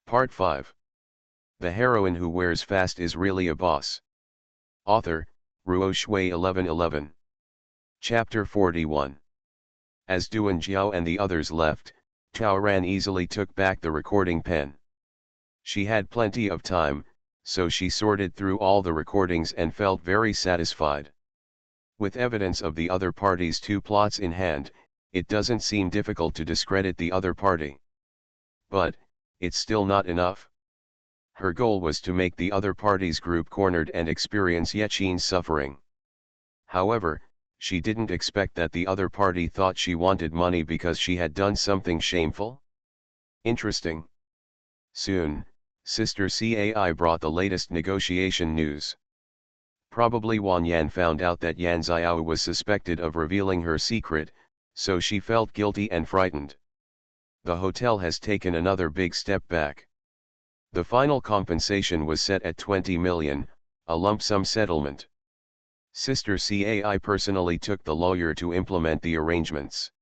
Part 5. The heroine who wears fast is really a boss. Author, Ruo Shui 1111. Chapter 41. As Duan Jiao and the others left, Tao Ran easily took back the recording pen. She had plenty of time, so she sorted through all the recordings and felt very satisfied. With evidence of the other party's two plots in hand, it doesn't seem difficult to discredit the other party. But, it's still not enough. Her goal was to make the other party's group cornered and experience Yechin's suffering. However, she didn't expect that the other party thought she wanted money because she had done something shameful. Interesting. Soon, Sister Cai brought the latest negotiation news. Probably Wan Yan found out that Yan Xiao was suspected of revealing her secret, so she felt guilty and frightened. The hotel has taken another big step back. The final compensation was set at 20 million, a lump sum settlement. Sister Cai personally took the lawyer to implement the arrangements.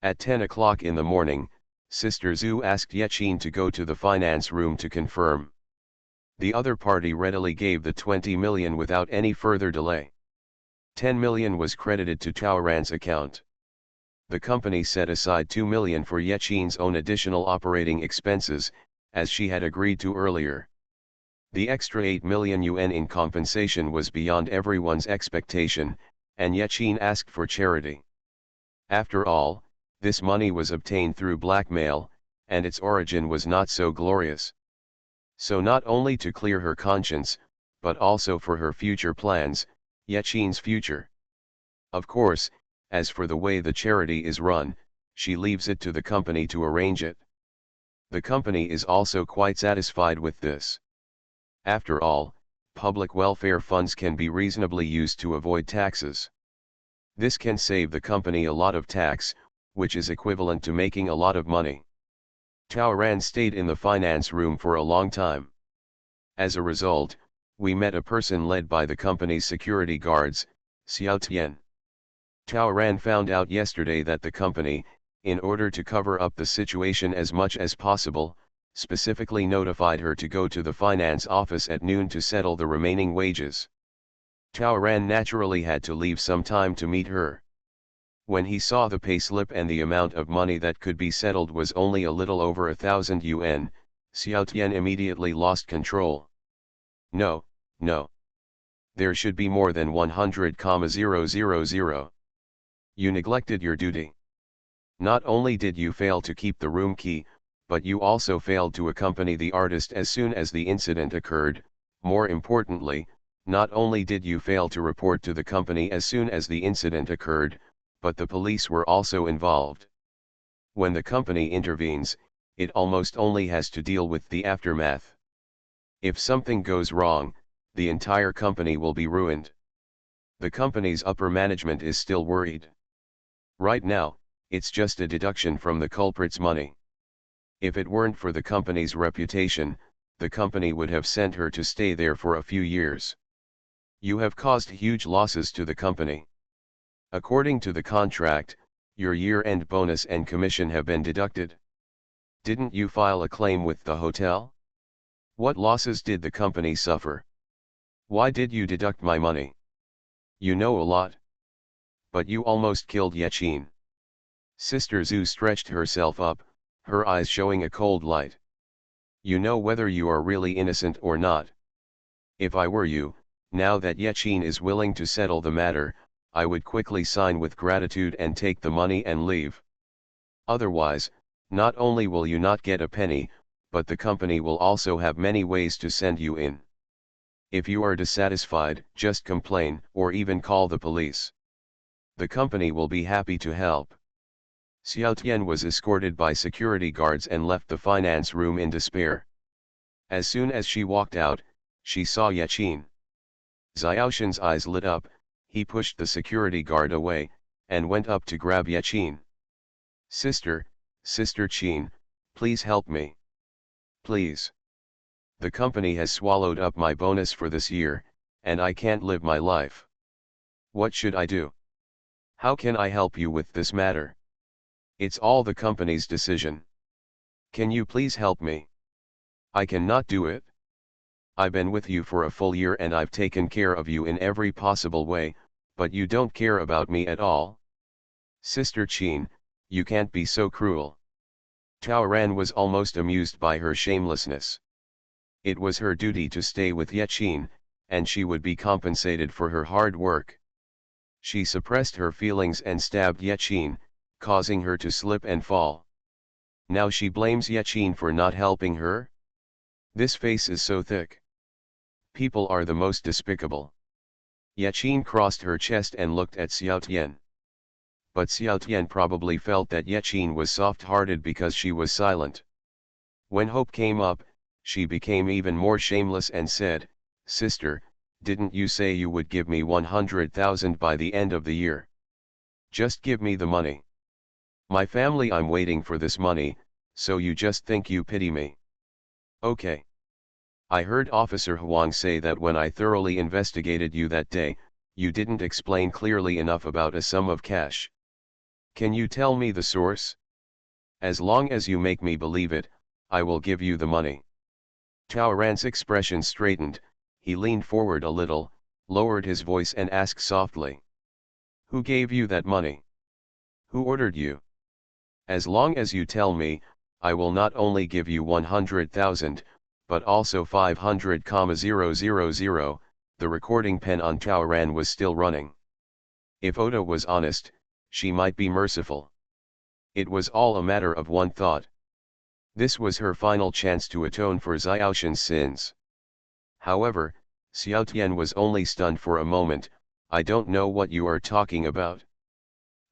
At 10 o'clock in the morning, Sister Zhu asked Yechin to go to the finance room to confirm. The other party readily gave the 20 million without any further delay. 10 million was credited to Tao Ran's account. The company set aside 2 million for Yechin's own additional operating expenses, as she had agreed to earlier. The extra 8 million yuan in compensation was beyond everyone's expectation, and Yechin asked for charity. After all, this money was obtained through blackmail, and its origin was not so glorious. So not only to clear her conscience, but also for her future plans, Yechin's future. Of course, as for the way the charity is run, she leaves it to the company to arrange it. The company is also quite satisfied with this. After all, public welfare funds can be reasonably used to avoid taxes. This can save the company a lot of tax, which is equivalent to making a lot of money. Tao Ran stayed in the finance room for a long time. As a result, we met a person led by the company's security guards, Xiao Tian. Tao Ran found out yesterday that the company, in order to cover up the situation as much as possible, specifically notified her to go to the finance office at noon to settle the remaining wages. Tao Ran naturally had to leave some time to meet her. When he saw the payslip and the amount of money that could be settled was only a little over 1,000 yuan, Xiao Tian immediately lost control. No, no. There should be more than 100,000. You neglected your duty. Not only did you fail to keep the room key, but you also failed to accompany the artist as soon as the incident occurred. More importantly, not only did you fail to report to the company as soon as the incident occurred, but the police were also involved. When the company intervenes, it almost only has to deal with the aftermath. If something goes wrong, the entire company will be ruined. The company's upper management is still worried. Right now, it's just a deduction from the culprit's money. If it weren't for the company's reputation, the company would have sent her to stay there for a few years. You have caused huge losses to the company. According to the contract, your year-end bonus and commission have been deducted. Didn't you file a claim with the hotel? What losses did the company suffer? Why did you deduct my money? You know a lot. But you almost killed Yechin. Sister Zhu stretched herself up, her eyes showing a cold light. You know whether you are really innocent or not. If I were you, now that Yechin is willing to settle the matter, I would quickly sign with gratitude and take the money and leave. Otherwise, not only will you not get a penny, but the company will also have many ways to send you in. If you are dissatisfied, just complain or even call the police. The company will be happy to help. Xiao Tian was escorted by security guards and left the finance room in despair. As soon as she walked out, she saw Yechin. Xiaoshan's eyes lit up, he pushed the security guard away, and went up to grab Yechin. Sister Qin, please help me. Please. The company has swallowed up my bonus for this year, and I can't live my life. What should I do? How can I help you with this matter? It's all the company's decision. Can you please help me? I cannot do it. I've been with you for a full year and I've taken care of you in every possible way, but you don't care about me at all? Sister Qin, you can't be so cruel. Tao Ran was almost amused by her shamelessness. It was her duty to stay with Ye Qin, and she would be compensated for her hard work. She suppressed her feelings and stabbed Ye Qin, causing her to slip and fall. Now she blames Ye Qin for not helping her? This face is so thick. People are the most despicable. Ye Qin crossed her chest and looked at Xiao Tian. But Xiao Tian probably felt that Ye Qin was soft-hearted because she was silent. When hope came up, she became even more shameless and said, "Sister, didn't you say you would give me 100,000 by the end of the year? Just give me the money. My family, I'm waiting for this money, so you just think you pity me. Okay. I heard Officer Huang say that when I thoroughly investigated you that day, you didn't explain clearly enough about a sum of cash. Can you tell me the source? As long as you make me believe it, I will give you the money." Tao Ran's expression straightened, he leaned forward a little, lowered his voice and asked softly. "Who gave you that money? Who ordered you? As long as you tell me, I will not only give you 100,000, but also 500,000. The recording pen on Tao Ran was still running. If Oda was honest, she might be merciful. It was all a matter of one thought. This was her final chance to atone for Xiaoshan's sins. However, Xiao Tian was only stunned for a moment. "I don't know what you are talking about.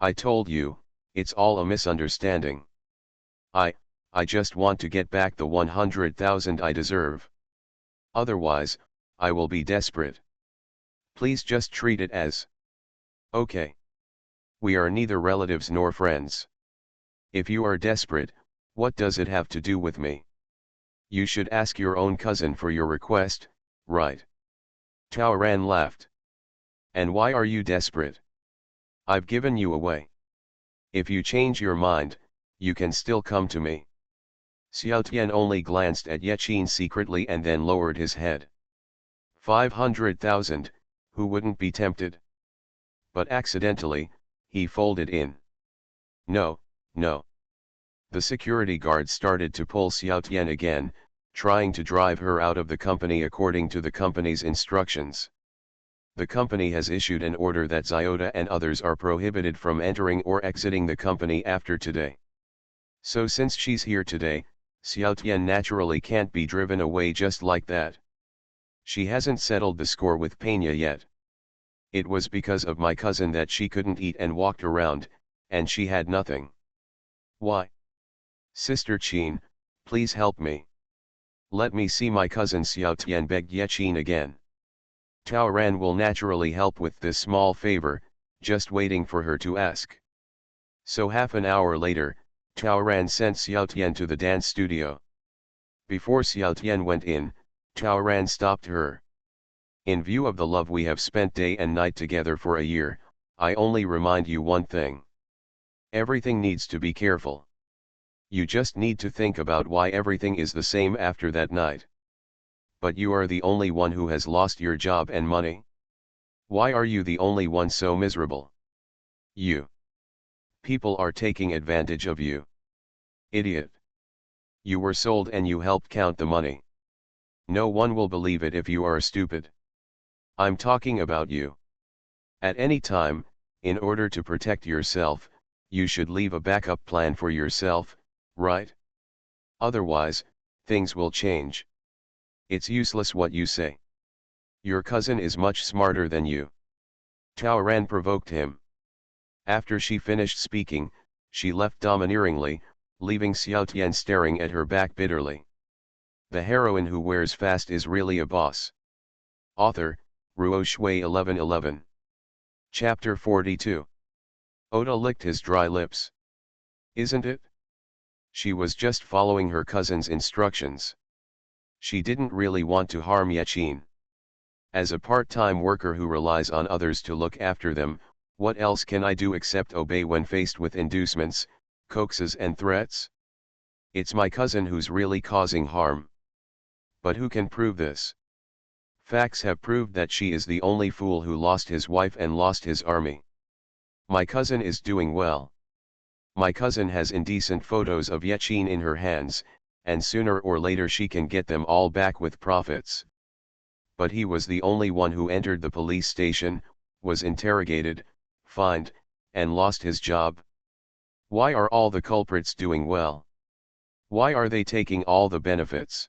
I told you, it's all a misunderstanding. I just want to get back the 100,000 I deserve. Otherwise, I will be desperate. Please just treat it as okay. We are neither relatives nor friends. If you are desperate, what does it have to do with me? You should ask your own cousin for your request, right?" Tao Ran laughed. "And why are you desperate? I've given you away. If you change your mind, you can still come to me." Xiao Tian only glanced at Ye Qin secretly and then lowered his head. 500,000, who wouldn't be tempted? But accidentally, he folded in. "No, no." The security guard started to pull Xiao Tian again, trying to drive her out of the company according to the company's instructions. The company has issued an order that Xiota and others are prohibited from entering or exiting the company after today. So since she's here today, Xiao Tian naturally can't be driven away just like that. She hasn't settled the score with Pena yet. It was because of my cousin that she couldn't eat and walked around, and she had nothing. Why? Sister Qin, please help me. Let me see my cousin. Xiao Tian begged Ye Qin again. Tao Ran will naturally help with this small favor, just waiting for her to ask. So half an hour later, Tao Ran sent Xiao Tian to the dance studio. Before Xiao Tian went in, Tao Ran stopped her. "In view of the love we have spent day and night together for a year, I only remind you one thing. Everything needs to be careful. You just need to think about why everything is the same after that night. But you are the only one who has lost your job and money. Why are you the only one so miserable? You. People are taking advantage of you. Idiot. You were sold and you helped count the money. No one will believe it if you are stupid. I'm talking about you. At any time, in order to protect yourself, you should leave a backup plan for yourself, right? Otherwise, things will change. It's useless what you say. Your cousin is much smarter than you." Tao Ran provoked him. After she finished speaking, she left domineeringly, leaving Xiao Tian staring at her back bitterly. The heroine who wears fast is really a boss. Author, Ruo Shui 1111. Chapter 42. Oda licked his dry lips. Isn't it? She was just following her cousin's instructions. She didn't really want to harm Ye Qin. As a part-time worker who relies on others to look after them, what else can I do except obey when faced with inducements, coaxes and threats? It's my cousin who's really causing harm. But who can prove this? Facts have proved that she is the only fool who lost his wife and lost his army. My cousin is doing well. My cousin has indecent photos of Yechin in her hands, and sooner or later she can get them all back with profits. But he was the only one who entered the police station, was interrogated, fined, and lost his job. Why are all the culprits doing well? Why are they taking all the benefits?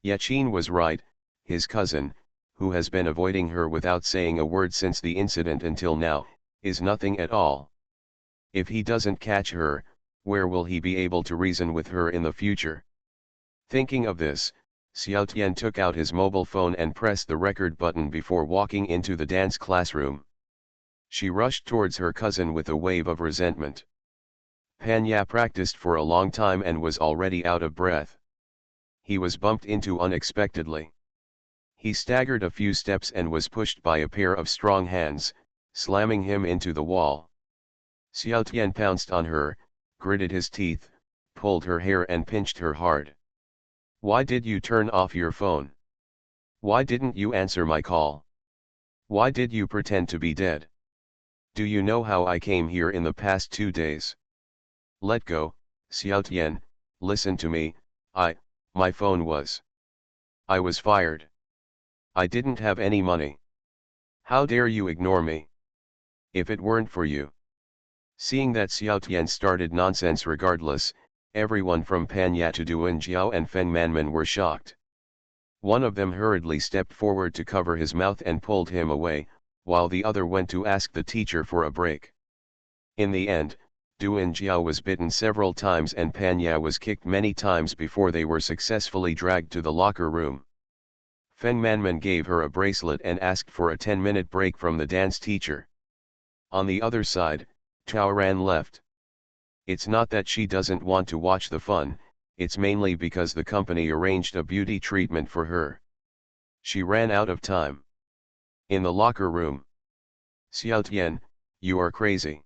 Yechin was right, his cousin, who has been avoiding her without saying a word since the incident until now, is nothing at all. If he doesn't catch her, where will he be able to reason with her in the future? Thinking of this, Xiaotian took out his mobile phone and pressed the record button before walking into the dance classroom. She rushed towards her cousin with a wave of resentment. Panya practiced for a long time and was already out of breath. He was bumped into unexpectedly. He staggered a few steps and was pushed by a pair of strong hands, slamming him into the wall. Xiaotian pounced on her, gritted his teeth, pulled her hair and pinched her hard. Why did you turn off your phone? Why didn't you answer my call? Why did you pretend to be dead? Do you know how I came here in the past 2 days? Let go, Xiaotian, listen to me, my phone was. I was fired. I didn't have any money. How dare you ignore me? If it weren't for you. Seeing that Xiaotian started nonsense regardless, everyone from Panya to Duan Jiao and Feng Manman were shocked. One of them hurriedly stepped forward to cover his mouth and pulled him away, while the other went to ask the teacher for a break. In the end, Duan Jiao was bitten several times and Panya was kicked many times before they were successfully dragged to the locker room. Feng Manman gave her a bracelet and asked for a 10-minute break from the dance teacher. On the other side, Tao Ran left. It's not that she doesn't want to watch the fun, it's mainly because the company arranged a beauty treatment for her. She ran out of time. In the locker room. Xiaotian, you are crazy.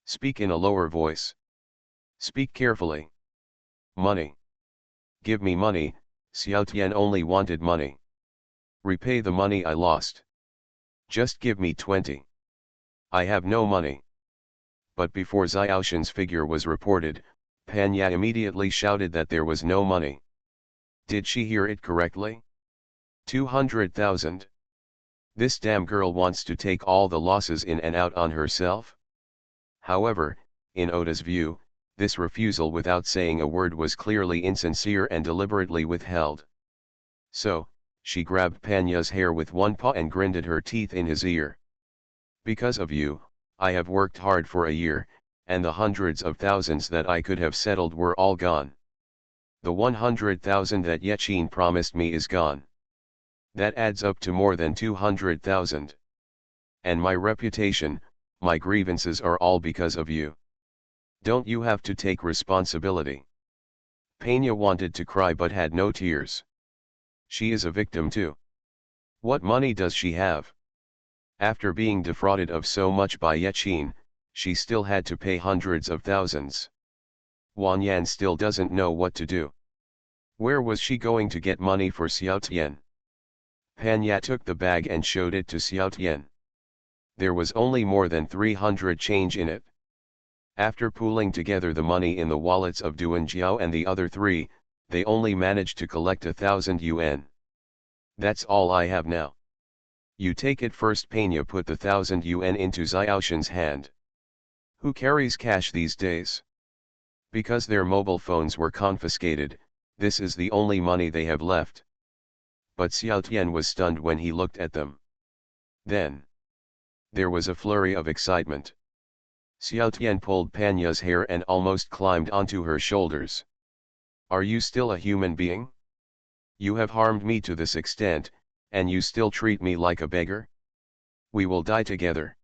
Speak in a lower voice. Speak carefully. Money. Give me money, Xiaotian only wanted money. Repay the money I lost. Just give me 20. I have no money. But before Xiaoshan's figure was reported, Panya immediately shouted that there was no money. Did she hear it correctly? 200,000. This damn girl wants to take all the losses in and out on herself? However, in Oda's view, this refusal without saying a word was clearly insincere and deliberately withheld. So, she grabbed Panya's hair with one paw and grinded her teeth in his ear. Because of you, I have worked hard for a year, and the hundreds of thousands that I could have settled were all gone. The 100,000 that Yechin promised me is gone. That adds up to more than 200,000. And my reputation, my grievances are all because of you. Don't you have to take responsibility? Pena wanted to cry but had no tears. She is a victim too. What money does she have? After being defrauded of so much by Yechin, she still had to pay hundreds of thousands. Wang Yan still doesn't know what to do. Where was she going to get money for Xiaotian? Panya took the bag and showed it to Xiaotian. There was only more than 300 change in it. After pooling together the money in the wallets of Duan Jiao and the other three, they only managed to collect 1,000 yuan. That's all I have now. You take it first. Pena put the 1,000 yuan into Xiaoshan's hand. Who carries cash these days? Because their mobile phones were confiscated, this is the only money they have left. But Xiaotian was stunned when he looked at them. Then, there was a flurry of excitement. Xiaotian pulled Panya's hair and almost climbed onto her shoulders. Are you still a human being? You have harmed me to this extent, and you still treat me like a beggar? We will die together.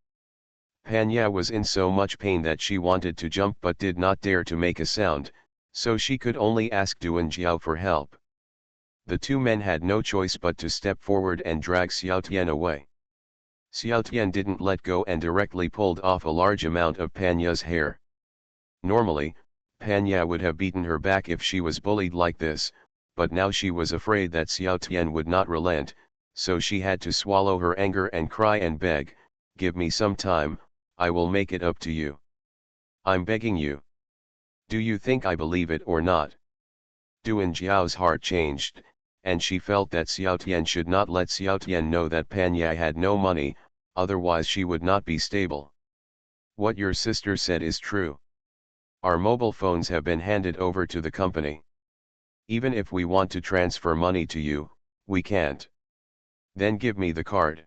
Panya was in so much pain that she wanted to jump but did not dare to make a sound, so she could only ask Duan Jiao for help. The two men had no choice but to step forward and drag Xiaotian away. Xiaotian didn't let go and directly pulled off a large amount of Panya's hair. Normally, Panya would have beaten her back if she was bullied like this, but now she was afraid that Xiao Tian would not relent, so she had to swallow her anger and cry and beg, "Give me some time, I will make it up to you. I'm begging you. Do you think I believe it or not?" Duan Jiao's heart changed, and she felt that Xiao Tian should not let Xiao Tian know that Pan Ya had no money, otherwise she would not be stable. "What your sister said is true. Our mobile phones have been handed over to the company. Even if we want to transfer money to you, we can't. Then give me the card.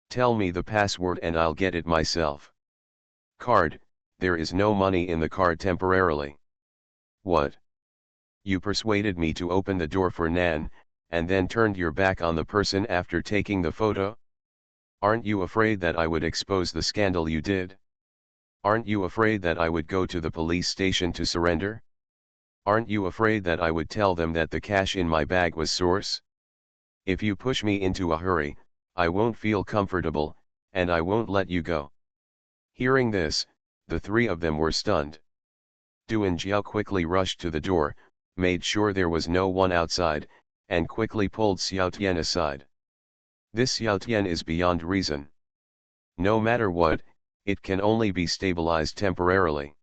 Tell me the password and I'll get it myself." "Card? There is no money in the card temporarily." "What? You persuaded me to open the door for Nan, and then turned your back on the person after taking the photo? Aren't you afraid that I would expose the scandal you did? Aren't you afraid that I would go to the police station to surrender? Aren't you afraid that I would tell them that the cash in my bag was source? If you push me into a hurry, I won't feel comfortable, and I won't let you go." Hearing this, the three of them were stunned. Duan Jiao quickly rushed to the door, made sure there was no one outside, and quickly pulled Xiao Tian aside. "This Xiao Tian is beyond reason. No matter what, it can only be stabilized temporarily.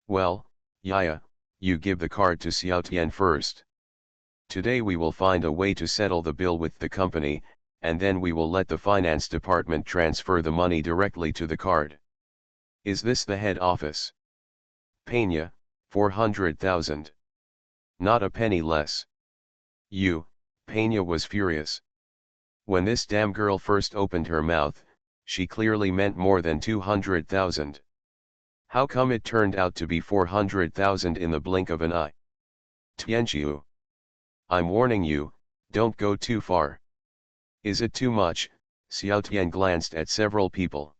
Well, Yaya, you give the card to Xiao Tian first. Today we will find a way to settle the bill with the company, and then we will let the finance department transfer the money directly to the card. Is this the head office?" "Pena, 400,000. Not a penny less." Pena was furious. When this damn girl first opened her mouth, she clearly meant more than 200,000. How come it turned out to be 400,000 in the blink of an eye? "Tianqiu. I'm warning you, don't go too far." "Is it too much?" Xiao Tian glanced at several people.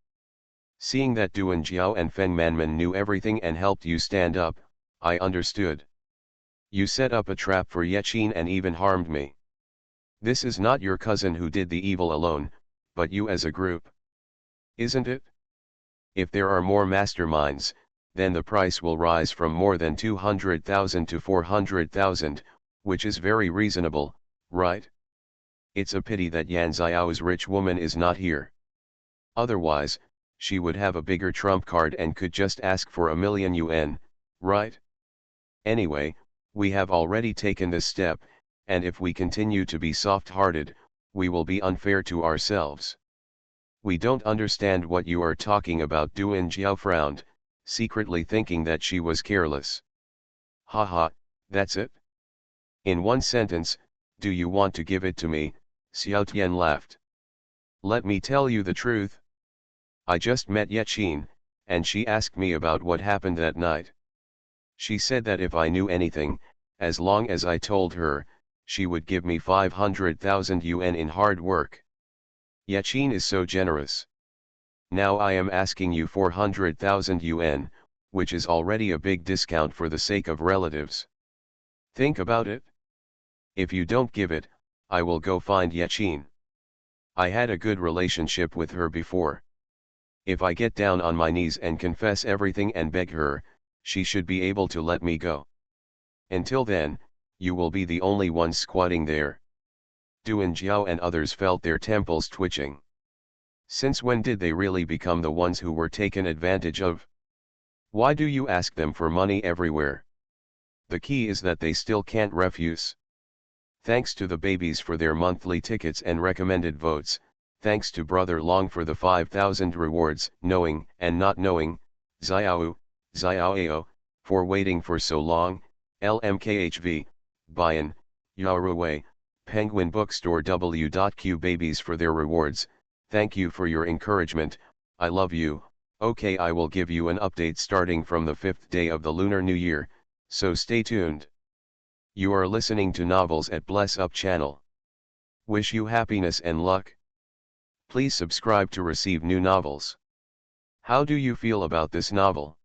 "Seeing that Duan Jiao and Feng Manman knew everything and helped you stand up, I understood. You set up a trap for Yechin and even harmed me. This is not your cousin who did the evil alone, but you as a group. Isn't it? If there are more masterminds, then the price will rise from more than 200,000 to 400,000, which is very reasonable, right? It's a pity that Yan Xiao's rich woman is not here. Otherwise, she would have a bigger trump card and could just ask for 1,000,000 yuan, right? Anyway, we have already taken this step, and if we continue to be soft-hearted, we will be unfair to ourselves." "We don't understand what you are talking about." Duan Jiao frowned, secretly thinking that she was careless. "Haha, that's it? In one sentence, do you want to give it to me?" Xiao Tian laughed. "Let me tell you the truth. I just met Yechin, and she asked me about what happened that night. She said that if I knew anything, as long as I told her, she would give me 500,000 yuan in hard work. Yechin is so generous. Now I am asking you 400,000 yuan, which is already a big discount for the sake of relatives. Think about it. If you don't give it, I will go find Yechin. I had a good relationship with her before. If I get down on my knees and confess everything and beg her, she should be able to let me go. Until then, you will be the only one squatting there." Duan Jiao and others felt their temples twitching. Since when did they really become the ones who were taken advantage of? Why do you ask them for money everywhere? The key is that they still can't refuse. Thanks to the babies for their monthly tickets and recommended votes, thanks to Brother Long for the 5,000 rewards, knowing and not knowing, Xiao, Xiaoao, for waiting for so long, LMKHV, Bayan, Yaruwei, Penguin Bookstore W.Q babies for their rewards. Thank you for your encouragement, I love you. Okay, I will give you an update starting from the 5th day of the Lunar New Year, so stay tuned. You are listening to Novels at Bless Up channel. Wish you happiness and luck. Please subscribe to receive new novels. How do you feel about this novel?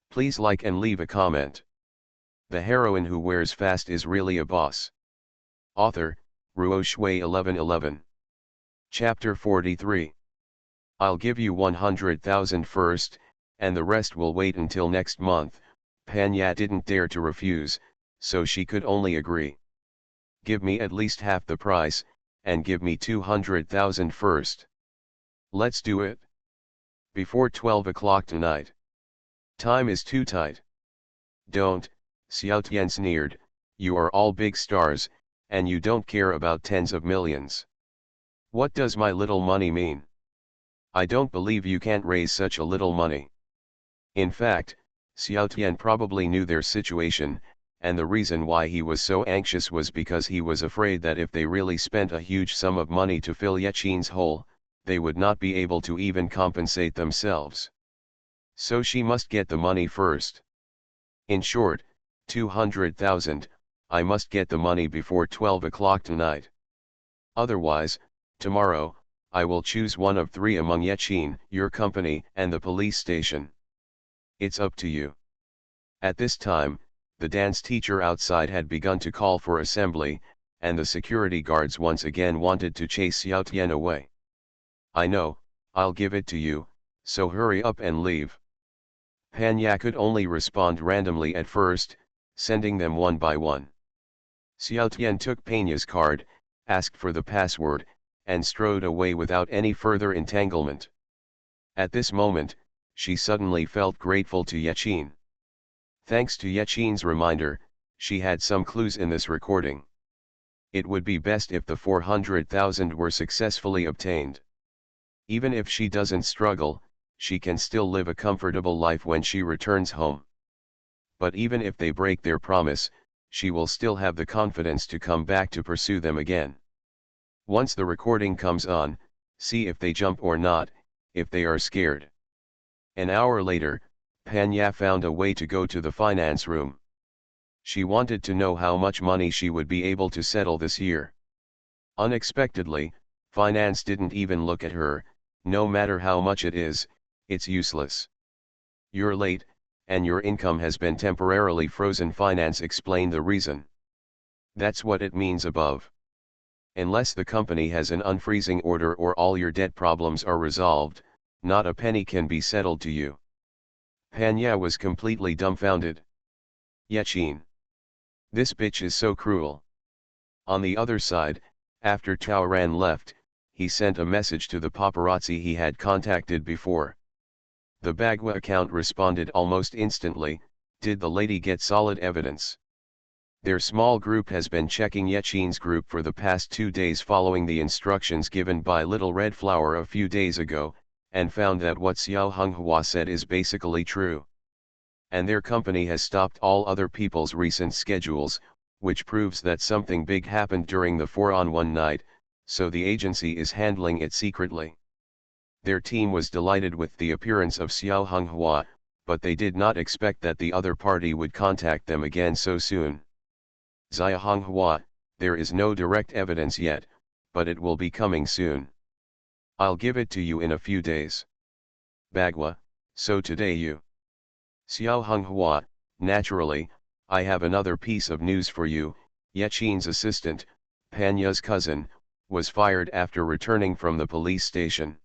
Please like and leave a comment. The heroine who wears fast is really a boss. Author, Ruo Shui 1111. Chapter 43. I'll give you 100,000 first, and the rest will wait until next month. Pan Ya didn't dare to refuse, so she could only agree. Give me at least half the price, and give me 200,000 first. Let's do it. Before 12 o'clock tonight. Time is too tight. Don't, Xiao Tian sneered, you are all big stars, and you don't care about tens of millions. What does my little money mean? I don't believe you can't raise such a little money. In fact, Xiao Tian probably knew their situation, and the reason why he was so anxious was because he was afraid that if they really spent a huge sum of money to fill Yaqin's hole, they would not be able to even compensate themselves. So she must get the money first. In short, 200,000, I must get the money before 12 o'clock tonight. Otherwise, tomorrow, I will choose one of three among Yaqin, your company, and the police station. It's up to you. At this time, the dance teacher outside had begun to call for assembly, and the security guards once again wanted to chase Xiao Tian away. I know, I'll give it to you, so hurry up and leave. Panya could only respond randomly at first, sending them one by one. Xiao Tian took Panya's card, asked for the password, and strode away without any further entanglement. At this moment, she suddenly felt grateful to Yaqin. Thanks to Yaqin's reminder, she had some clues in this recording. It would be best if the 400,000 were successfully obtained. Even if she doesn't struggle, she can still live a comfortable life when she returns home. But even if they break their promise, she will still have the confidence to come back to pursue them again. Once the recording comes on, see if they jump or not, if they are scared. An hour later, Panya found a way to go to the finance room. She wanted to know how much money she would be able to settle this year. Unexpectedly, finance didn't even look at her. No matter how much it is, it's useless. You're late, and your income has been temporarily frozen. Finance explained the reason. That's what it means above. Unless the company has an unfreezing order or all your debt problems are resolved, not a penny can be settled to you. Panya was completely dumbfounded. Yaqin. This bitch is so cruel. On the other side, after Taoran left, he sent a message to the paparazzi he had contacted before. The Bagua account responded almost instantly, did the lady get solid evidence? Their small group has been checking Yaqin's group for the past 2 days following the instructions given by Little Red Flower a few days ago, and found that what Xiao Honghua said is basically true. And their company has stopped all other people's recent schedules, which proves that something big happened during the 4-on-1 night, so the agency is handling it secretly. Their team was delighted with the appearance of Xiao Honghua, but they did not expect that the other party would contact them again so soon. Xiao Honghua, there is no direct evidence yet, but it will be coming soon. I'll give it to you in a few days. Bagua, so today you. Xiao Honghua, naturally, I have another piece of news for you. Yaqin's assistant, Panya's cousin, was fired after returning from the police station.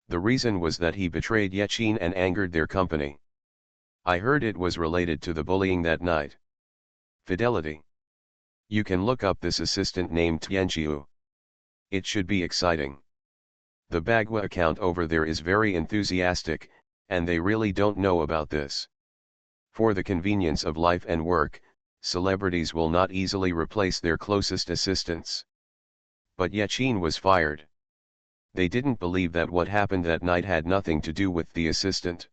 The reason was that he betrayed Yaqin and angered their company. I heard it was related to the bullying that night. Fidelity. You can look up this assistant named Tianqiu. It should be exciting. The Bagua account over there is very enthusiastic, and they really don't know about this. For the convenience of life and work, celebrities will not easily replace their closest assistants. But Yaqin was fired. They didn't believe that what happened that night had nothing to do with the assistant.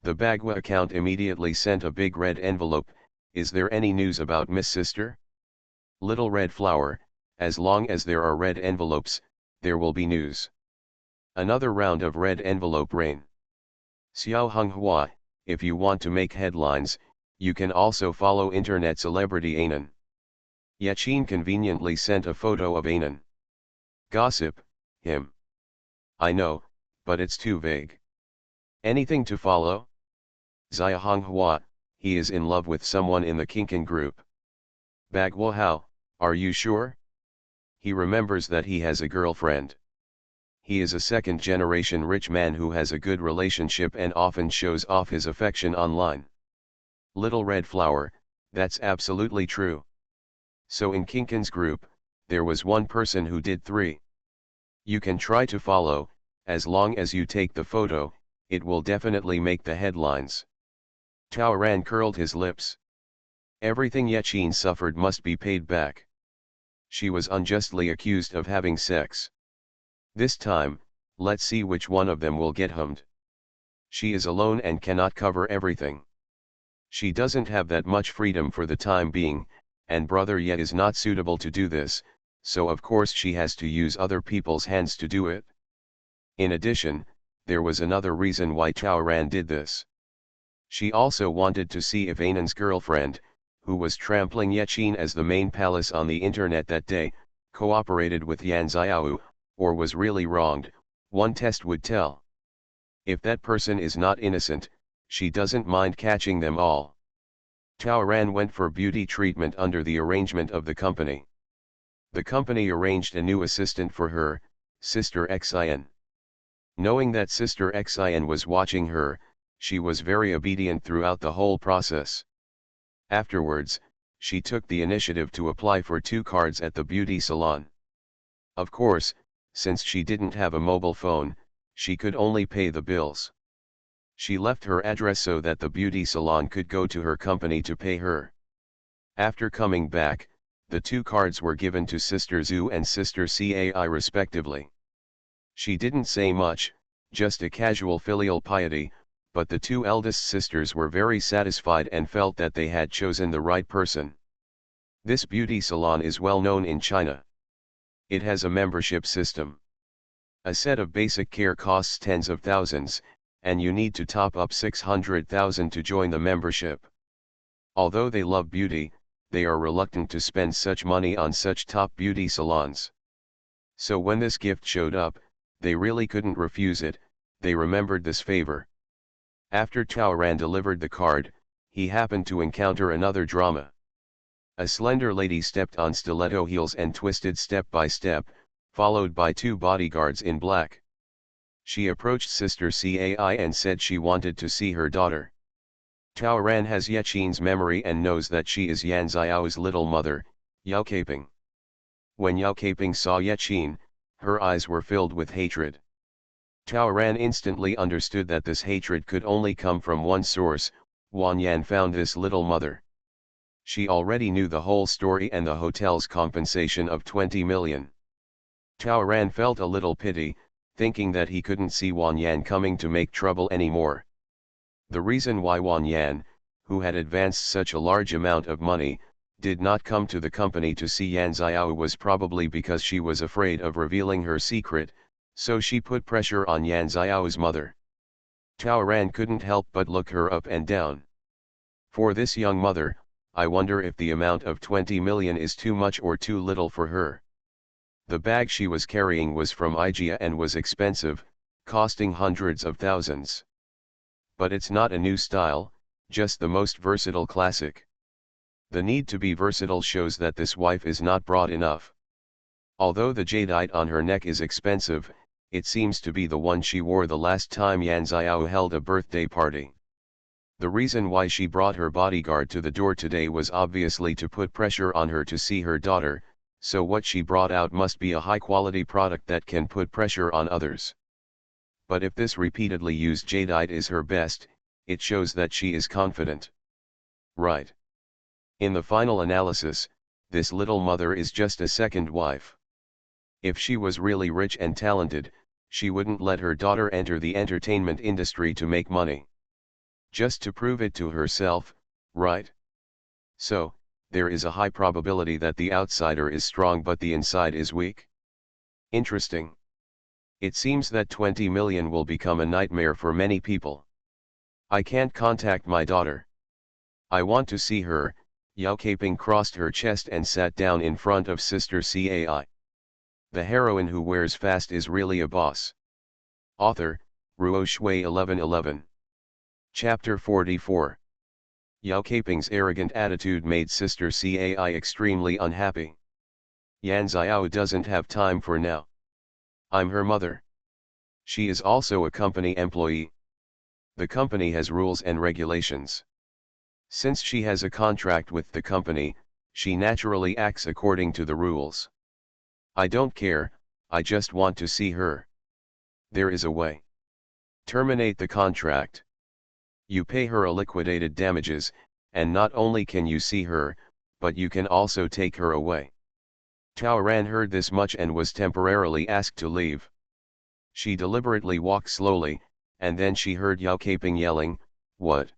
The Bagua account immediately sent a big red envelope. Is there any news about Miss Sister? Little Red Flower, as long as there are red envelopes, there will be news. Another round of red envelope rain. Xiao Honghua, if you want to make headlines, you can also follow internet celebrity Anan. Yaqin conveniently sent a photo of Anan. Gossip, him. I know, but it's too vague. Anything to follow? Xiao Honghua, he is in love with someone in the Kinkan group. Bagua, how, are you sure? He remembers that he has a girlfriend. He is a second-generation rich man who has a good relationship and often shows off his affection online. Little Red Flower, that's absolutely true. So in Kinkin's group, there was one person who did 3. You can try to follow, as long as you take the photo, it will definitely make the headlines. Taoran curled his lips. Everything Yechin suffered must be paid back. She was unjustly accused of having sex. This time, let's see which one of them will get hummed. She is alone and cannot cover everything. She doesn't have that much freedom for the time being, and brother Yet is not suitable to do this, so of course she has to use other people's hands to do it. In addition, there was another reason why Taoran did this. She also wanted to see if Ainan's girlfriend, who was trampling Yechin as the main palace on the internet that day, cooperated with Yan Xiao, or was really wronged. One test would tell. If that person is not innocent, she doesn't mind catching them all. Taoran went for beauty treatment under the arrangement of the company. The company arranged a new assistant for her, Sister Xin. Knowing that Sister Xin was watching her, she was very obedient throughout the whole process. Afterwards, she took the initiative to apply for 2 cards at the beauty salon. Of course, since she didn't have a mobile phone, she could only pay the bills. She left her address so that the beauty salon could go to her company to pay her. After coming back, the 2 cards were given to Sister Zhu and Sister Cai respectively. She didn't say much, just a casual filial piety, but the 2 eldest sisters were very satisfied and felt that they had chosen the right person. This beauty salon is well known in China. It has a membership system. A set of basic care costs tens of thousands, and you need to top up 600,000 to join the membership. Although they love beauty, they are reluctant to spend such money on such top beauty salons. So when this gift showed up, they really couldn't refuse it. They remembered this favor. After Taoran delivered the card, he happened to encounter another drama. A slender lady stepped on stiletto heels and twisted step by step, followed by 2 bodyguards in black. She approached Sister Cai and said she wanted to see her daughter. Taoran has Yechin's memory and knows that she is Yan Xiao's little mother, Yao Caping. When Yao Caping saw Yechin, her eyes were filled with hatred. Taoran instantly understood that this hatred could only come from one source. Wan Yan found this little mother. She already knew the whole story and the hotel's compensation of 20 million. Taoran felt a little pity, thinking that he couldn't see Wan Yan coming to make trouble anymore. The reason why Wan Yan, who had advanced such a large amount of money, did not come to the company to see Yan Xiao was probably because she was afraid of revealing her secret, so she put pressure on Yan Xiao's mother. Taoran couldn't help but look her up and down. For this young mother, I wonder if the amount of 20 million is too much or too little for her. The bag she was carrying was from IGA and was expensive, costing hundreds of thousands. But it's not a new style, just the most versatile classic. The need to be versatile shows that this wife is not broad enough. Although the jadeite on her neck is expensive, it seems to be the one she wore the last time Yan Xiao held a birthday party. The reason why she brought her bodyguard to the door today was obviously to put pressure on her to see her daughter, so what she brought out must be a high-quality product that can put pressure on others. But if this repeatedly used jadeite is her best, it shows that she is confident. Right. In the final analysis, this little mother is just a second wife. If she was really rich and talented, she wouldn't let her daughter enter the entertainment industry to make money. Just to prove it to herself, right? So, there is a high probability that the outsider is strong but the inside is weak. Interesting. It seems that 20 million will become a nightmare for many people. I can't contact my daughter. I want to see her. Yao Caping crossed her chest and sat down in front of Sister Cai. The heroine who wears fast is really a boss. Author, Ruo Shui 1111. Chapter 44. Yao Caping's arrogant attitude made Sister Cai extremely unhappy. Yan Xiao doesn't have time for now. I'm her mother. She is also a company employee. The company has rules and regulations. Since she has a contract with the company, She naturally acts according to the rules. I don't care, I just want to see her. There is a way. Terminate the contract. You pay her a liquidated damages, and not only can you see her, but you can also take her away. Tao Ran heard this much and was temporarily asked to leave. She deliberately walked slowly, and then she heard Yao Caping yelling, "What?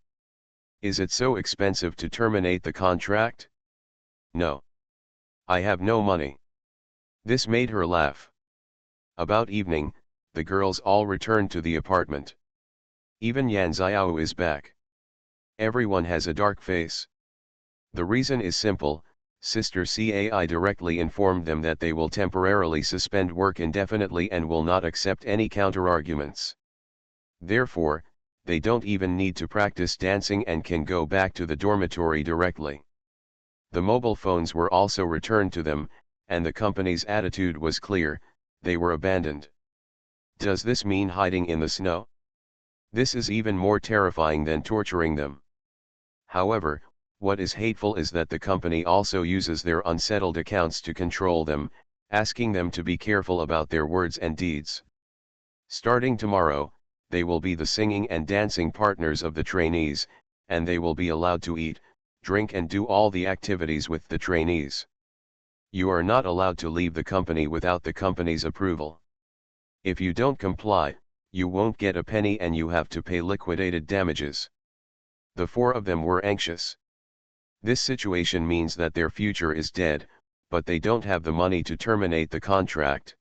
Is it so expensive to terminate the contract? No. I have no money." This made her laugh. About evening, the girls all returned to the apartment. Even Yan Xiao is back. Everyone has a dark face. The reason is simple. Sister Cai directly informed them that they will temporarily suspend work indefinitely and will not accept any counter-arguments. Therefore, they don't even need to practice dancing and can go back to the dormitory directly. The mobile phones were also returned to them, and the company's attitude was clear: they were abandoned. Does this mean hiding in the snow? This is even more terrifying than torturing them. However, what is hateful is that the company also uses their unsettled accounts to control them, asking them to be careful about their words and deeds. Starting tomorrow, they will be the singing and dancing partners of the trainees, and they will be allowed to eat, drink and do all the activities with the trainees. You are not allowed to leave the company without the company's approval. If you don't comply, you won't get a penny and you have to pay liquidated damages. The four of them were anxious. This situation means that their future is dead, but they don't have the money to terminate the contract.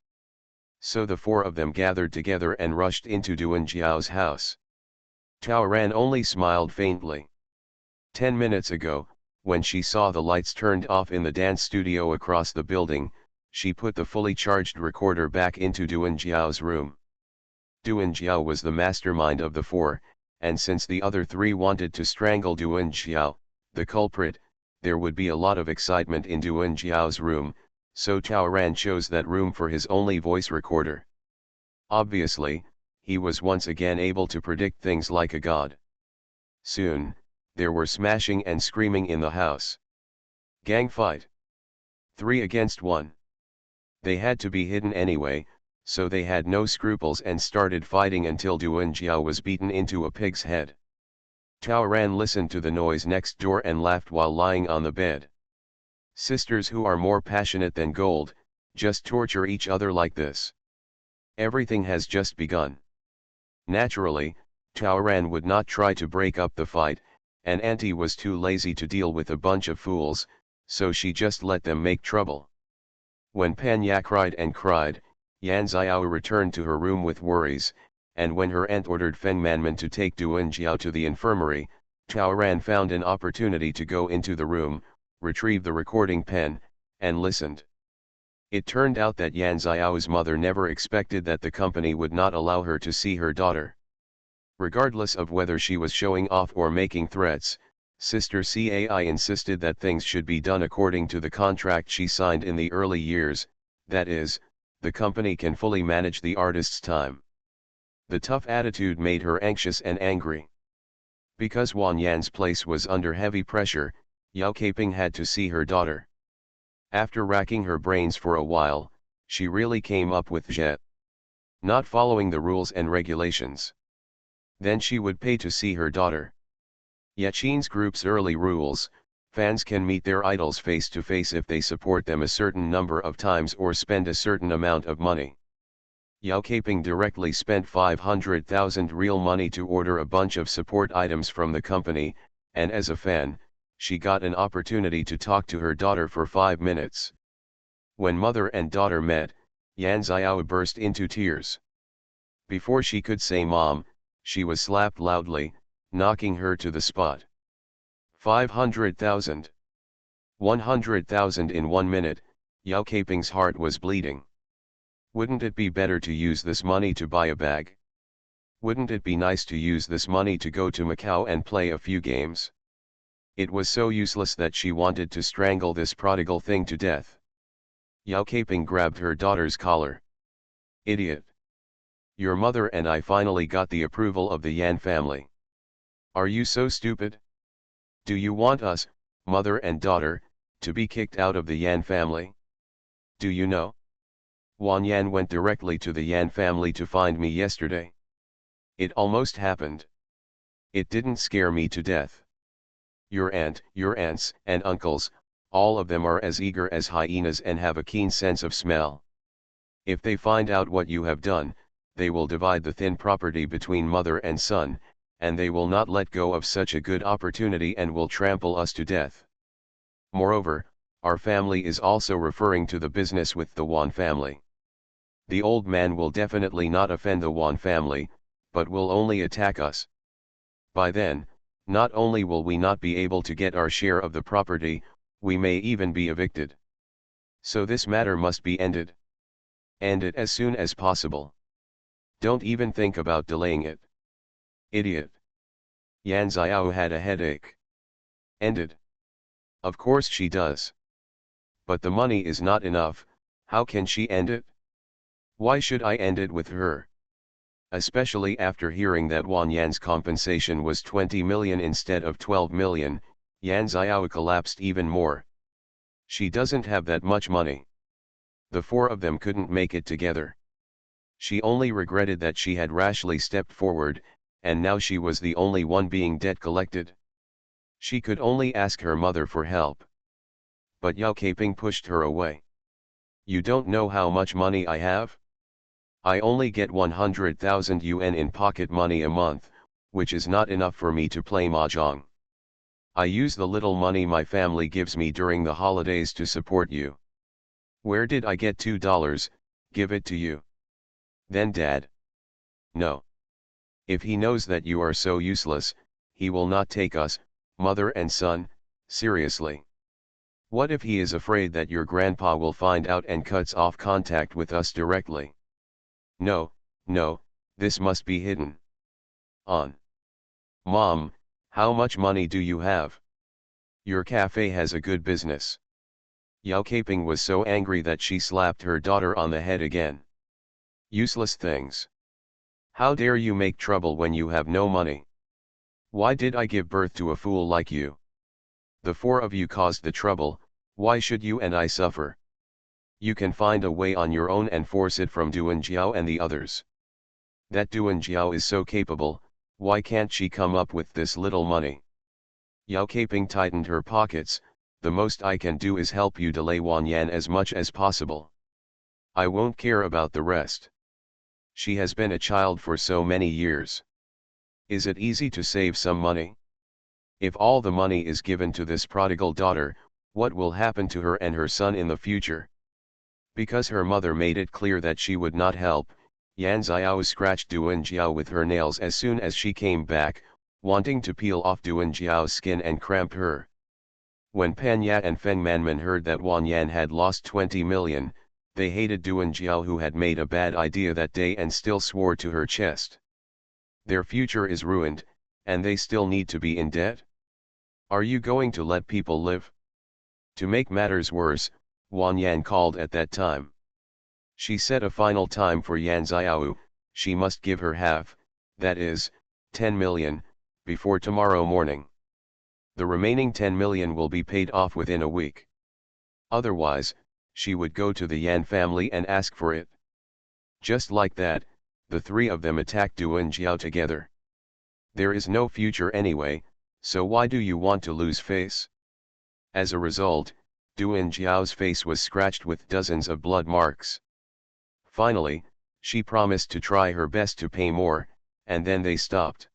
So the four of them gathered together and rushed into Duan Jiao's house. Tao Ran only smiled faintly. 10 minutes ago, when she saw the lights turned off in the dance studio across the building, she put the fully charged recorder back into Duan Jiao's room. Duan Jiao was the mastermind of the four, and since the other three wanted to strangle Duan Jiao, the culprit, there would be a lot of excitement in Duan Jiao's room, so Tao Ran chose that room for his only voice recorder. Obviously, he was once again able to predict things like a god. Soon, there were smashing and screaming in the house. Gang fight. 3 against 1. They had to be hidden anyway, so they had no scruples and started fighting until Duan Jiao was beaten into a pig's head. Tao Ran listened to the noise next door and laughed while lying on the bed. Sisters who are more passionate than gold, just torture each other like this. Everything has just begun. Naturally, Tao Ran would not try to break up the fight, and Auntie was too lazy to deal with a bunch of fools, so she just let them make trouble. When Pan Ya cried and cried, Yan Xiao returned to her room with worries, and when her aunt ordered Feng Manman to take Duan Jiao to the infirmary, Tao Ran found an opportunity to go into the room, retrieve the recording pen, and listened. It turned out that Yan Xiao's mother never expected that the company would not allow her to see her daughter. Regardless of whether she was showing off or making threats, Sister Cai insisted that things should be done according to the contract she signed in the early years, that is, the company can fully manage the artist's time. The tough attitude made her anxious and angry. Because Wan Yan's place was under heavy pressure, Yao Caping had to see her daughter. After racking her brains for a while, she really came up with Jet. Not following the rules and regulations. Then she would pay to see her daughter. Yachin's group's early rules: fans can meet their idols face to face if they support them a certain number of times or spend a certain amount of money. Yao Caping directly spent 500,000 real money to order a bunch of support items from the company, and as a fan, she got an opportunity to talk to her daughter for 5 minutes. When mother and daughter met, Yan Xiao burst into tears. Before she could say "Mom," she was slapped loudly, knocking her to the spot. 500,000. 100,000 in 1 minute. Yao Caping's heart was bleeding. Wouldn't it be better to use this money to buy a bag? Wouldn't it be nice to use this money to go to Macau and play a few games? It was so useless that she wanted to strangle this prodigal thing to death. Yao Caping grabbed her daughter's collar. Idiot! Your mother and I finally got the approval of the Yan family. Are you so stupid? Do you want us, mother and daughter, To be kicked out of the Yan family? Do you know? Wan Yan went directly to the Yan family to find me yesterday. It almost happened. It didn't scare me to death. Your aunt, your aunts, and uncles, all of them are as eager as hyenas and have a keen sense of smell. If they find out what you have done, they will divide the thin property between mother and son, and they will not let go of such a good opportunity and will trample us to death. Moreover, our family is also referring to the business with the Wan family. The old man will definitely not offend the Wan family, but will only attack us. By then, not only will we not be able to get our share of the property, we may even be evicted. So this matter must be ended. End it as soon as possible. Don't even think about delaying it. Idiot. Yan Xiao had a headache. Ended. Of course she does. But the money is not enough, how can she end it? Why should I end it with her? Especially after hearing that Wan Yan's compensation was 20 million instead of 12 million, Yan Xiao collapsed even more. She doesn't have that much money. The four of them couldn't make it together. She only regretted that she had rashly stepped forward, and now she was the only one being debt collected. She could only ask her mother for help. But Yao Keiping pushed her away. You don't know how much money I have? I only get 100,000 yuan in pocket money a month, which is not enough for me to play mahjong. I use the little money my family gives me during the holidays to support you. Where did I get $2? Give it to you. Then Dad. No. If he knows that you are so useless, he will not take us, mother and son, seriously. What if he is afraid that your grandpa will find out and cuts off contact with us directly? No, no, this must be hidden. On. Mom, how much money do you have? Your cafe has a good business. Yao Keiping was so angry that she slapped her daughter on the head again. Useless things. How dare you make trouble when you have no money? Why did I give birth to a fool like you? The four of you caused the trouble, why should you and I suffer? You can find a way on your own and force it from Duan Jiao and the others. That Duan Jiao is so capable, why can't she come up with this little money? Yao Keiping tightened her pockets, the most I can do is help you delay Wan Yan as much as possible. I won't care about the rest. She has been a child for so many years. Is it easy to save some money? If all the money is given to this prodigal daughter, what will happen to her and her son in the future? Because her mother made it clear that she would not help, Yan Xiao scratched Duan Jiao with her nails as soon as she came back, wanting to peel off Duan Jiao's skin and cramp her. When Pan Ya and Feng Manman heard that Wan Yan had lost 20 million, they hated Duan Jiao who had made a bad idea that day and still swore to her chest. Their future is ruined, and they still need to be in debt? Are you going to let people live? To make matters worse, Wan Yan called at that time. She set a final time for Yan Xiao, she must give her half, that is, 10 million, before tomorrow morning. The remaining 10 million will be paid off within a week. Otherwise, she would go to the Yan family and ask for it. Just like that, the three of them attacked Duan Jiao together. There is no future anyway, so why do you want to lose face? As a result, Duan Jiao's face was scratched with dozens of blood marks. Finally, she promised to try her best to pay more, and then they stopped.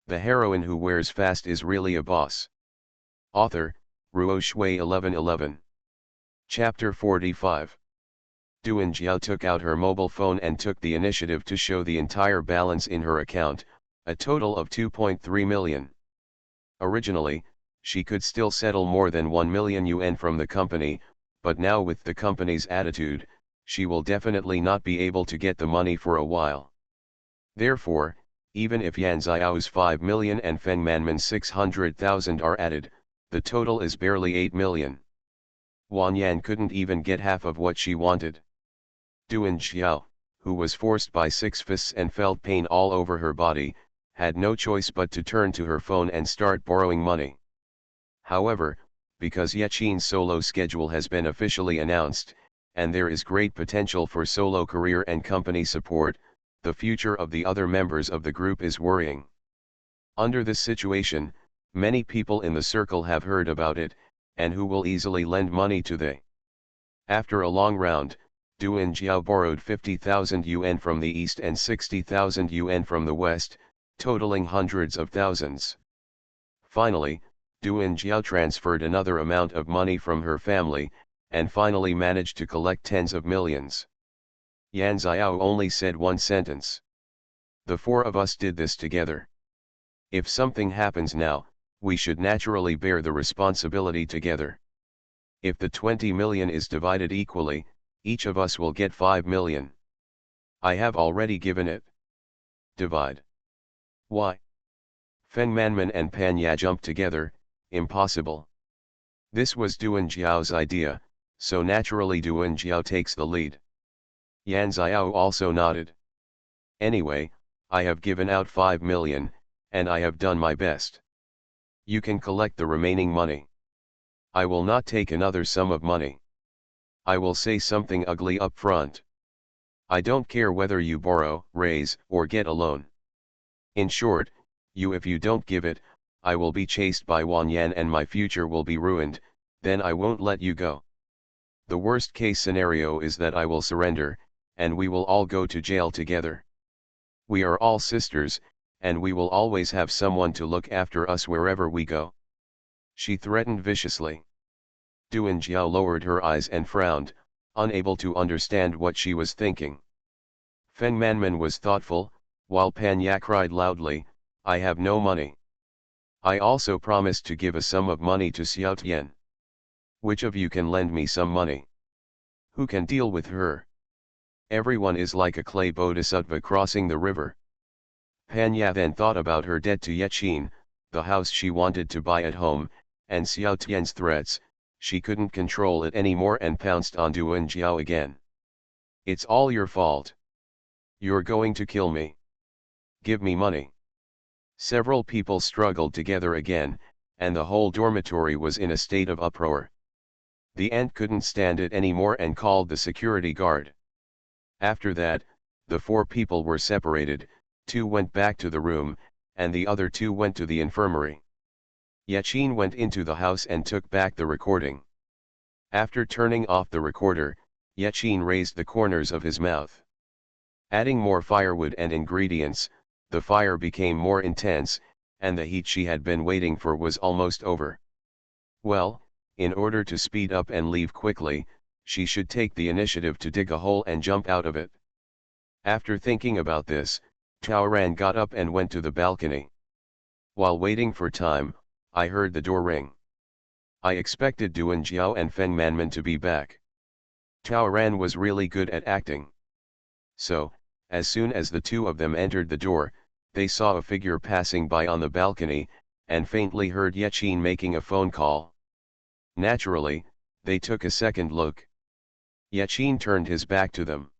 The heroine who wears fast is really a boss. Author, Ruo Shui 1111. Chapter 45. Duan Jiao took out her mobile phone and took the initiative to show the entire balance in her account, a total of 2.3 million. Originally, she could still settle more than 1 million yuan from the company, but now with the company's attitude, she will definitely not be able to get the money for a while. Therefore, even if Yan Xiao's 5 million and Feng Manman's 600,000 are added, the total is barely 8 million. Wan Yan couldn't even get half of what she wanted. Duan Xiao, who was forced by six fists and felt pain all over her body, had no choice but to turn to her phone and start borrowing money. However, because Yechin's solo schedule has been officially announced, and there is great potential for solo career and company support, the future of the other members of the group is worrying. Under this situation, many people in the circle have heard about it, and who will easily lend money to they. After a long round, Du Enjiao borrowed 50,000 yuan from the east and 60,000 yuan from the west, totaling hundreds of thousands. Finally, Du Enjiao transferred another amount of money from her family, and finally managed to collect tens of millions. Yan Xiao only said one sentence. The four of us did this together. If something happens now, we should naturally bear the responsibility together. If the 20 million is divided equally, each of us will get 5 million. I have already given it. Divide. Why? Feng Manman and Pan Ya jumped together. Impossible. This was Duan Jiao's idea, so naturally Duan Jiao takes the lead. Yan Xiao also nodded. Anyway, I have given out 5 million, and I have done my best. You can collect the remaining money. I will not take another sum of money. I will say something ugly up front. I don't care whether you borrow, raise, or get a loan. In short, if you don't give it, I will be chased by Wan Yan and my future will be ruined, then I won't let you go. The worst case scenario is that I will surrender, and we will all go to jail together. We are all sisters, and we will always have someone to look after us wherever we go. She threatened viciously. Duan Jiao lowered her eyes and frowned, unable to understand what she was thinking. Feng Manman was thoughtful, while Pan Ya cried loudly, I have no money. I also promised to give a sum of money to Xiao Tian. Which of you can lend me some money? Who can deal with her? Everyone is like a clay bodhisattva crossing the river. Pan Ya then thought about her debt to Yechin, the house she wanted to buy at home, and Xiao Tian's threats. She couldn't control it anymore and pounced on Duan Jiao again. It's all your fault. You're going to kill me. Give me money. Several people struggled together again, and the whole dormitory was in a state of uproar. The aunt couldn't stand it anymore and called the security guard. After that, the four people were separated, 2 went back to the room, and the other 2 went to the infirmary. Yechin went into the house and took back the recording. After turning off the recorder, Yechin raised the corners of his mouth. Adding more firewood and ingredients, the fire became more intense, and the heat she had been waiting for was almost over. Well, in order to speed up and leave quickly, she should take the initiative to dig a hole and jump out of it. After thinking about this, Taoran got up and went to the balcony. While waiting for time, I heard the door ring. I expected Duan Jiao and Feng Manman to be back. Taoran was really good at acting. So, as soon as the 2 of them entered the door, they saw a figure passing by on the balcony, and faintly heard Yechin making a phone call. Naturally, they took a second look. Yechin turned his back to them.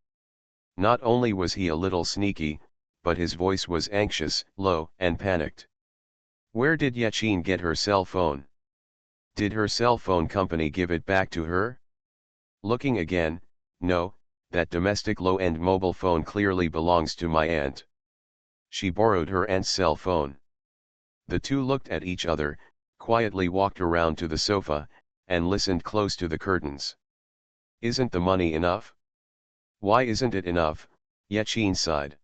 Not only was he a little sneaky, but his voice was anxious, low, and panicked. Where did Yechin get her cell phone? Did her cell phone company give it back to her? Looking again, no, that domestic low-end mobile phone clearly belongs to my aunt. She borrowed her aunt's cell phone. The 2 looked at each other, quietly walked around to the sofa, and listened close to the curtains. Isn't the money enough? Why isn't it enough? Yechin sighed.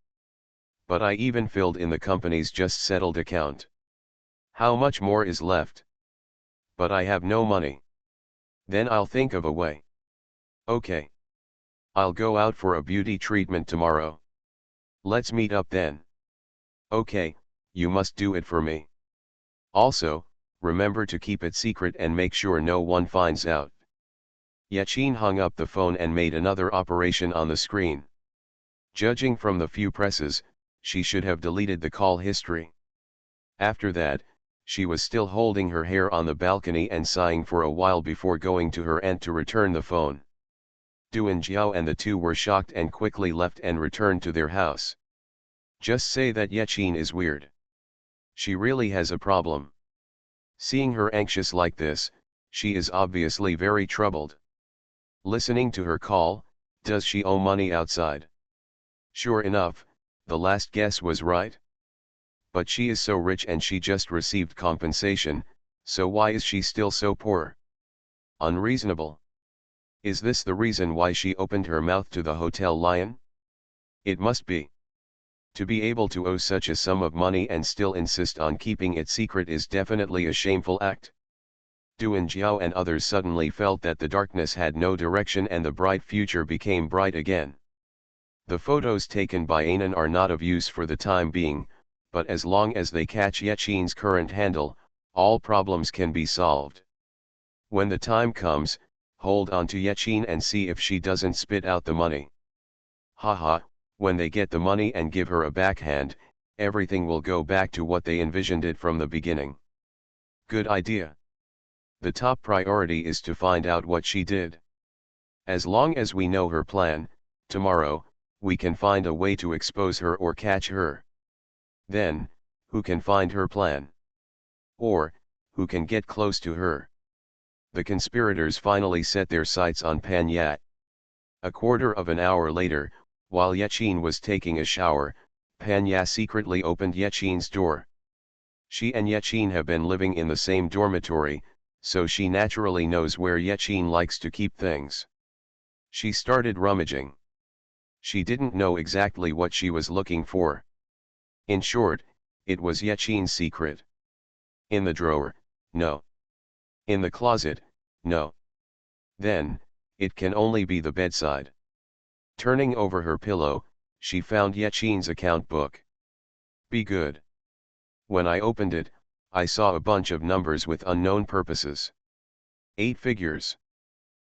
But I even filled in the company's just settled account. How much more is left? But I have no money. Then I'll think of a way. Okay. I'll go out for a beauty treatment tomorrow. Let's meet up then. Okay, you must do it for me. Also, remember to keep it secret and make sure no one finds out. Yechin hung up the phone and made another operation on the screen. Judging from the few presses, she should have deleted the call history. After that, she was still holding her hair on the balcony and sighing for a while before going to her aunt to return the phone. Duan Jiao and the 2 were shocked and quickly left and returned to their house. Just say that Yechin is weird. She really has a problem. Seeing her anxious like this, She is obviously very troubled. Listening to her call, does she owe money outside? Sure enough, the last guess was right. But she is so rich and she just received compensation, so why is she still so poor? Unreasonable. Is this the reason why she opened her mouth to the hotel lion? It must be. To be able to owe such a sum of money and still insist on keeping it secret is definitely a shameful act. Duan Jiao and others suddenly felt that the darkness had no direction and the bright future became bright again. The photos taken by Anan are not of use for the time being, but as long as they catch Yechin's current handle, all problems can be solved. When the time comes, hold on to Yechin and see if she doesn't spit out the money. Haha, when they get the money and give her a backhand, everything will go back to what they envisioned it from the beginning. Good idea. The top priority is to find out what she did. As long as we know her plan, tomorrow, we can find a way to expose her or catch her. Then, who can find her plan? Or, who can get close to her? The conspirators finally set their sights on Pan Yat. A quarter of an hour later, while Yechin was taking a shower, Pan Yat secretly opened Yechin's door. She and Yechin have been living in the same dormitory, so she naturally knows where Yechin likes to keep things. She started rummaging. She didn't know exactly what she was looking for. In short, it was Yechin's secret. In the drawer, no. In the closet, no. Then, it can only be the bedside. Turning over her pillow, she found Yechin's account book. Be good. When I opened it, I saw a bunch of numbers with unknown purposes. 8 figures.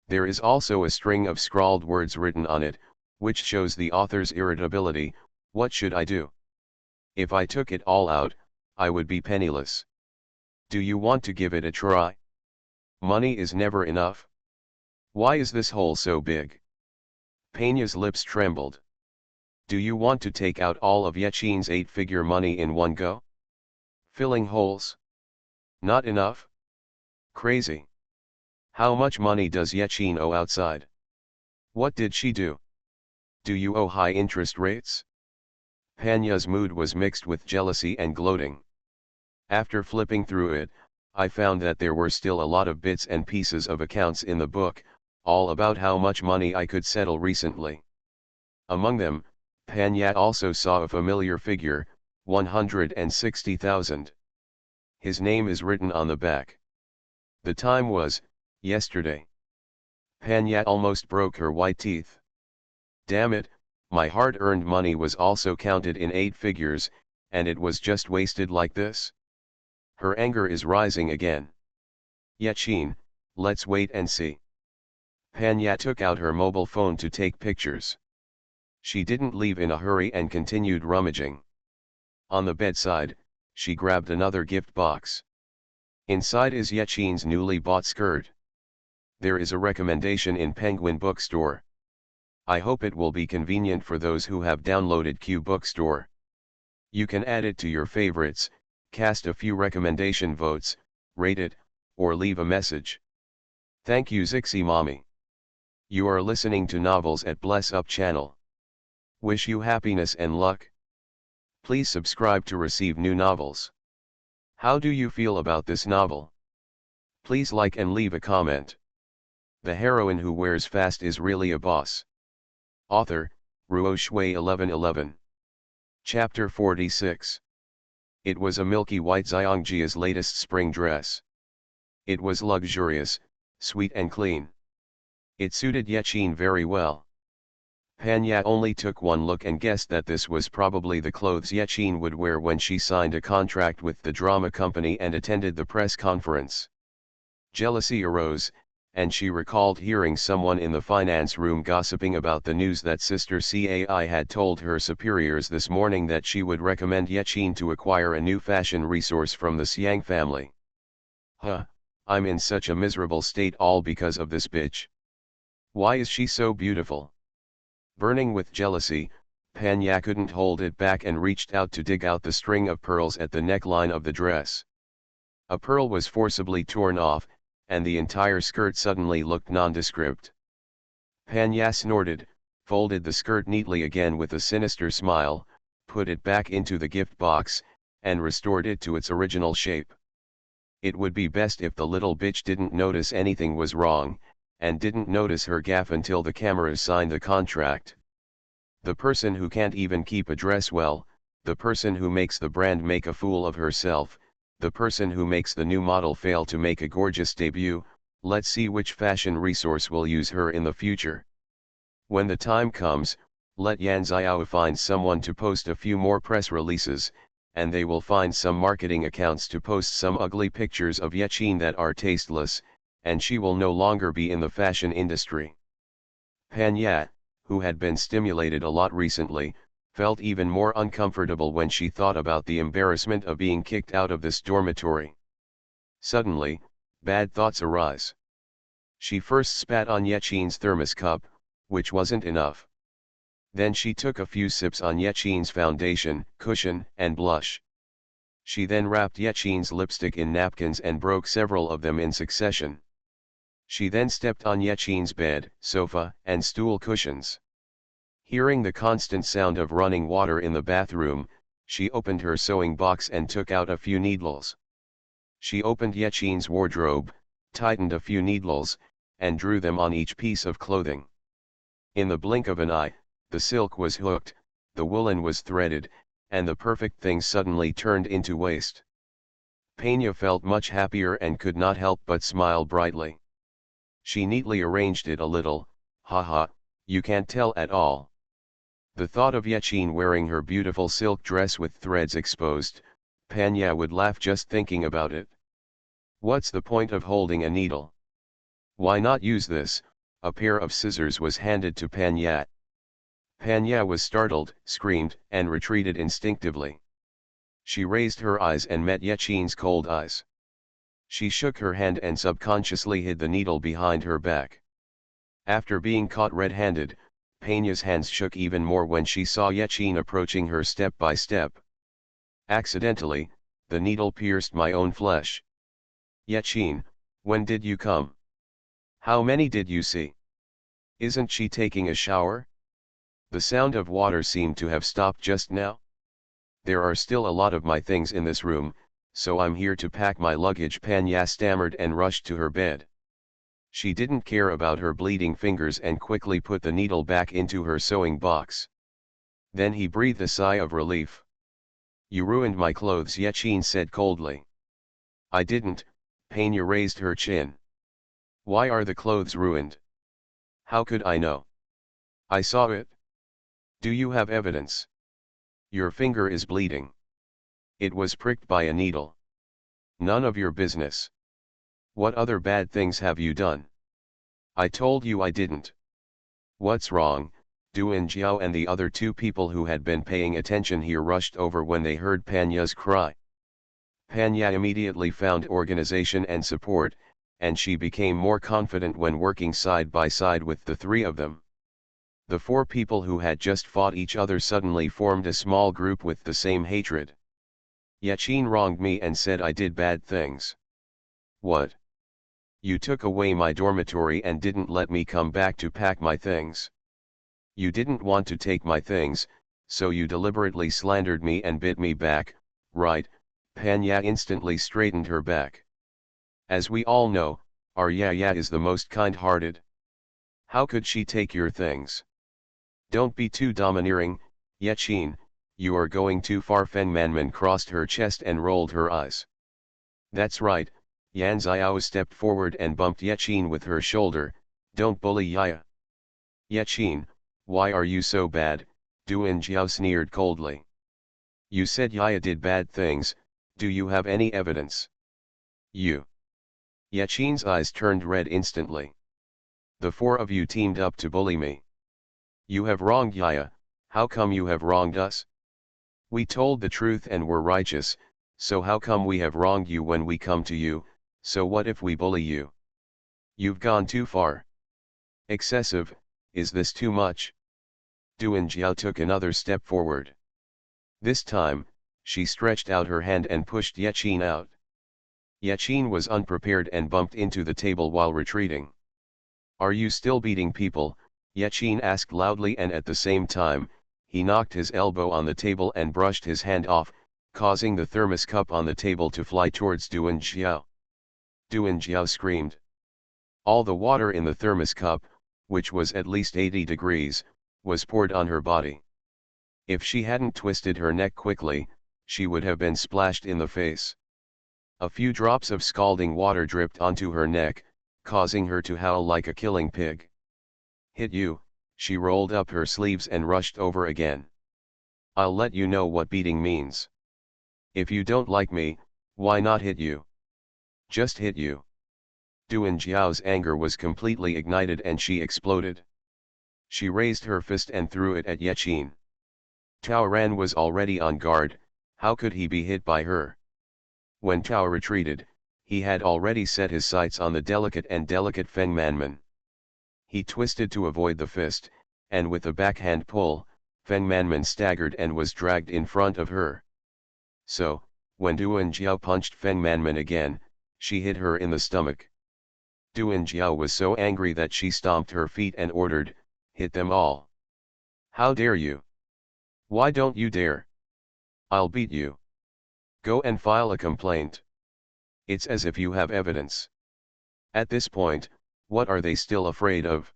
There is also a string of scrawled words written on it, which shows the author's irritability. What should I do? If I took it all out, I would be penniless. Do you want to give it a try? Money is never enough. Why is this hole so big? Peña's lips trembled. Do you want to take out all of Yechin's 8-figure money in one go? Filling holes? Not enough? Crazy. How much money does Yechin owe outside? What did she do? Do you owe high interest rates? Peña's mood was mixed with jealousy and gloating. After flipping through it, I found that there were still a lot of bits and pieces of accounts in the book, all about how much money I could settle recently. Among them, Peña also saw a familiar figure, 160,000. His name is written on the back. The time was, yesterday. Peña almost broke her white teeth. Damn it, my hard-earned money was also counted in 8 figures, and it was just wasted like this? Her anger is rising again. Yechin, let's wait and see. Peña took out her mobile phone to take pictures. She didn't leave in a hurry and continued rummaging. On the bedside, she grabbed another gift box. Inside is Yechin's newly bought skirt. There is a recommendation in Penguin Bookstore. I hope it will be convenient for those who have downloaded Q Bookstore. You can add it to your favorites, cast a few recommendation votes, rate it, or leave a message. Thank you Zixi Mommy. You are listening to Novels at Bless Up channel. Wish you happiness and luck. Please subscribe to receive new novels. How do you feel about this novel? Please like and leave a comment. The heroine who wears fast is really a boss. Author, Ruo Shui 1111. Chapter 46. It was a milky white Xiangjia's latest spring dress. It was luxurious, sweet and clean. It suited Yechin very well. Peña only took one look and guessed that this was probably the clothes Yechin would wear when she signed a contract with the drama company and attended the press conference. Jealousy arose, and she recalled hearing someone in the finance room gossiping about the news that Sister Cai had told her superiors this morning that she would recommend Yechin to acquire a new fashion resource from the Xiang family. Huh, I'm in such a miserable state all because of this bitch. Why is she so beautiful? Burning with jealousy, Peña couldn't hold it back and reached out to dig out the string of pearls at the neckline of the dress. A pearl was forcibly torn off, and the entire skirt suddenly looked nondescript. Pan Ya snorted, folded the skirt neatly again with a sinister smile, put it back into the gift box, and restored it to its original shape. It would be best if the little bitch didn't notice anything was wrong, and didn't notice her gaffe until the cameras signed the contract. The person who can't even keep a dress well, the person who makes the brand make a fool of herself, the person who makes the new model fail to make a gorgeous debut, let's see which fashion resource will use her in the future. When the time comes, let Yan Xiao find someone to post a few more press releases, and they will find some marketing accounts to post some ugly pictures of Yaqin that are tasteless, and she will no longer be in the fashion industry. Pan Ya, who had been stimulated a lot recently, felt even more uncomfortable when she thought about the embarrassment of being kicked out of this dormitory. Suddenly, bad thoughts arise. She first spat on Yaqin's thermos cup, which wasn't enough. Then she took a few sips on Yaqin's foundation, cushion, and blush. She then wrapped Yaqin's lipstick in napkins and broke several of them in succession. She then stepped on Yaqin's bed, sofa, and stool cushions. Hearing the constant sound of running water in the bathroom, she opened her sewing box and took out a few needles. She opened Yaqin's wardrobe, tightened a few needles, and drew them on each piece of clothing. In the blink of an eye, the silk was hooked, the woolen was threaded, and the perfect thing suddenly turned into waste. Pena felt much happier and could not help but smile brightly. She neatly arranged it a little, haha, you can't tell at all. The thought of Yaqin wearing her beautiful silk dress with threads exposed, Panya would laugh just thinking about it. What's the point of holding a needle? Why not use this? A pair of scissors was handed to Panya. Panya was startled, screamed, and retreated instinctively. She raised her eyes and met Yaqin's cold eyes. She shook her hand and subconsciously hid the needle behind her back. After being caught red-handed, Penya's hands shook even more when she saw Yaqin approaching her step by step. Accidentally, the needle pierced my own flesh. Yaqin, when did you come? How many did you see? Isn't she taking a shower? The sound of water seemed to have stopped just now. There are still a lot of my things in this room, so I'm here to pack my luggage, Panya stammered and rushed to her bed. She didn't care about her bleeding fingers and quickly put the needle back into her sewing box. Then he breathed a sigh of relief. You ruined my clothes, Yaqin said coldly. I didn't, Panya raised her chin. Why are the clothes ruined? How could I know? I saw it. Do you have evidence? Your finger is bleeding. It was pricked by a needle. None of your business. What other bad things have you done? I told you I didn't. What's wrong? Duan Jiao and the other two people who had been paying attention here rushed over when they heard Panya's cry. Panya immediately found organization and support, and she became more confident when working side by side with the three of them. The four people who had just fought each other suddenly formed a small group with the same hatred. Yaqin wronged me and said I did bad things. What? You took away my dormitory and didn't let me come back to pack my things. You didn't want to take my things, so you deliberately slandered me and bit me back, right? Panya instantly straightened her back. As we all know, our Yaya is the most kind-hearted. How could she take your things? Don't be too domineering, Yaqin, you are going too far. Feng Manman crossed her chest and rolled her eyes. That's right, Yan Xiao stepped forward and bumped Yaqin with her shoulder, don't bully Yaya. Yaqin, why are you so bad? Duan Jiao sneered coldly. You said Yaya did bad things, do you have any evidence? You. Yaqin's eyes turned red instantly. The four of you teamed up to bully me. You have wronged Yaya, how come you have wronged us? We told the truth and were righteous, so how come we have wronged you when we come to you, so what if we bully you? You've gone too far. Excessive, is this too much? Duan Jiao took another step forward. This time, she stretched out her hand and pushed Yaqin out. Yachin was unprepared and bumped into the table while retreating. "Are you still beating people?" Yachin asked loudly, and at the same time, he knocked his elbow on the table and brushed his hand off, causing the thermos cup on the table to fly towards Duan Xiao. Duan Xiao screamed. All the water in the thermos cup, which was at least 80 degrees, was poured on her body. If she hadn't twisted her neck quickly, she would have been splashed in the face. A few drops of scalding water dripped onto her neck, causing her to howl like a killing pig. "Hit you," she rolled up her sleeves and rushed over again. "I'll let you know what beating means. If you don't like me, why not hit you? Just hit you." Duan Jiao's anger was completely ignited and she exploded. She raised her fist and threw it at Yachin. Tao Ran was already on guard. How could he be hit by her? When Tao retreated, he had already set his sights on the delicate Feng Manman. He twisted to avoid the fist, and with a backhand pull, Feng Manman staggered and was dragged in front of her. So, when Duan Jiao punched Feng Manman again, she hit her in the stomach. Duan Jiao was so angry that she stomped her feet and ordered, "Hit them all. How dare you? Why don't you dare? I'll beat you. Go and file a complaint. It's as if you have evidence." At this point, what are they still afraid of?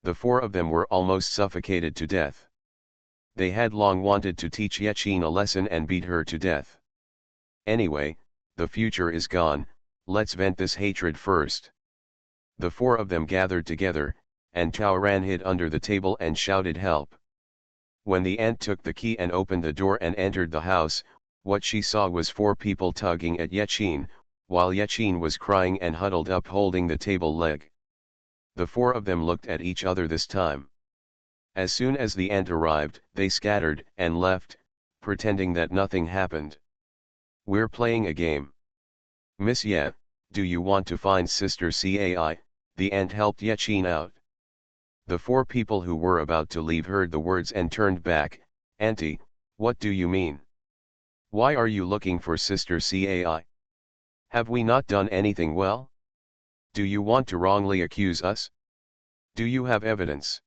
The four of them were almost suffocated to death. They had long wanted to teach Yachin a lesson and beat her to death. Anyway, the future is gone, let's vent this hatred first. The four of them gathered together, and Tao Ran hid under the table and shouted help. When the ant took the key and opened the door and entered the house, what she saw was four people tugging at Yachin, while Yachin was crying and huddled up holding the table leg. The four of them looked at each other this time. As soon as the ant arrived, they scattered and left, pretending that nothing happened. "We're playing a game. Miss Ye, do you want to find Sister Cai?" The ant helped Yachin out. The four people who were about to leave heard the words and turned back. "Auntie, what do you mean? Why are you looking for Sister Cai? Have we not done anything well? Do you want to wrongly accuse us? Do you have evidence?"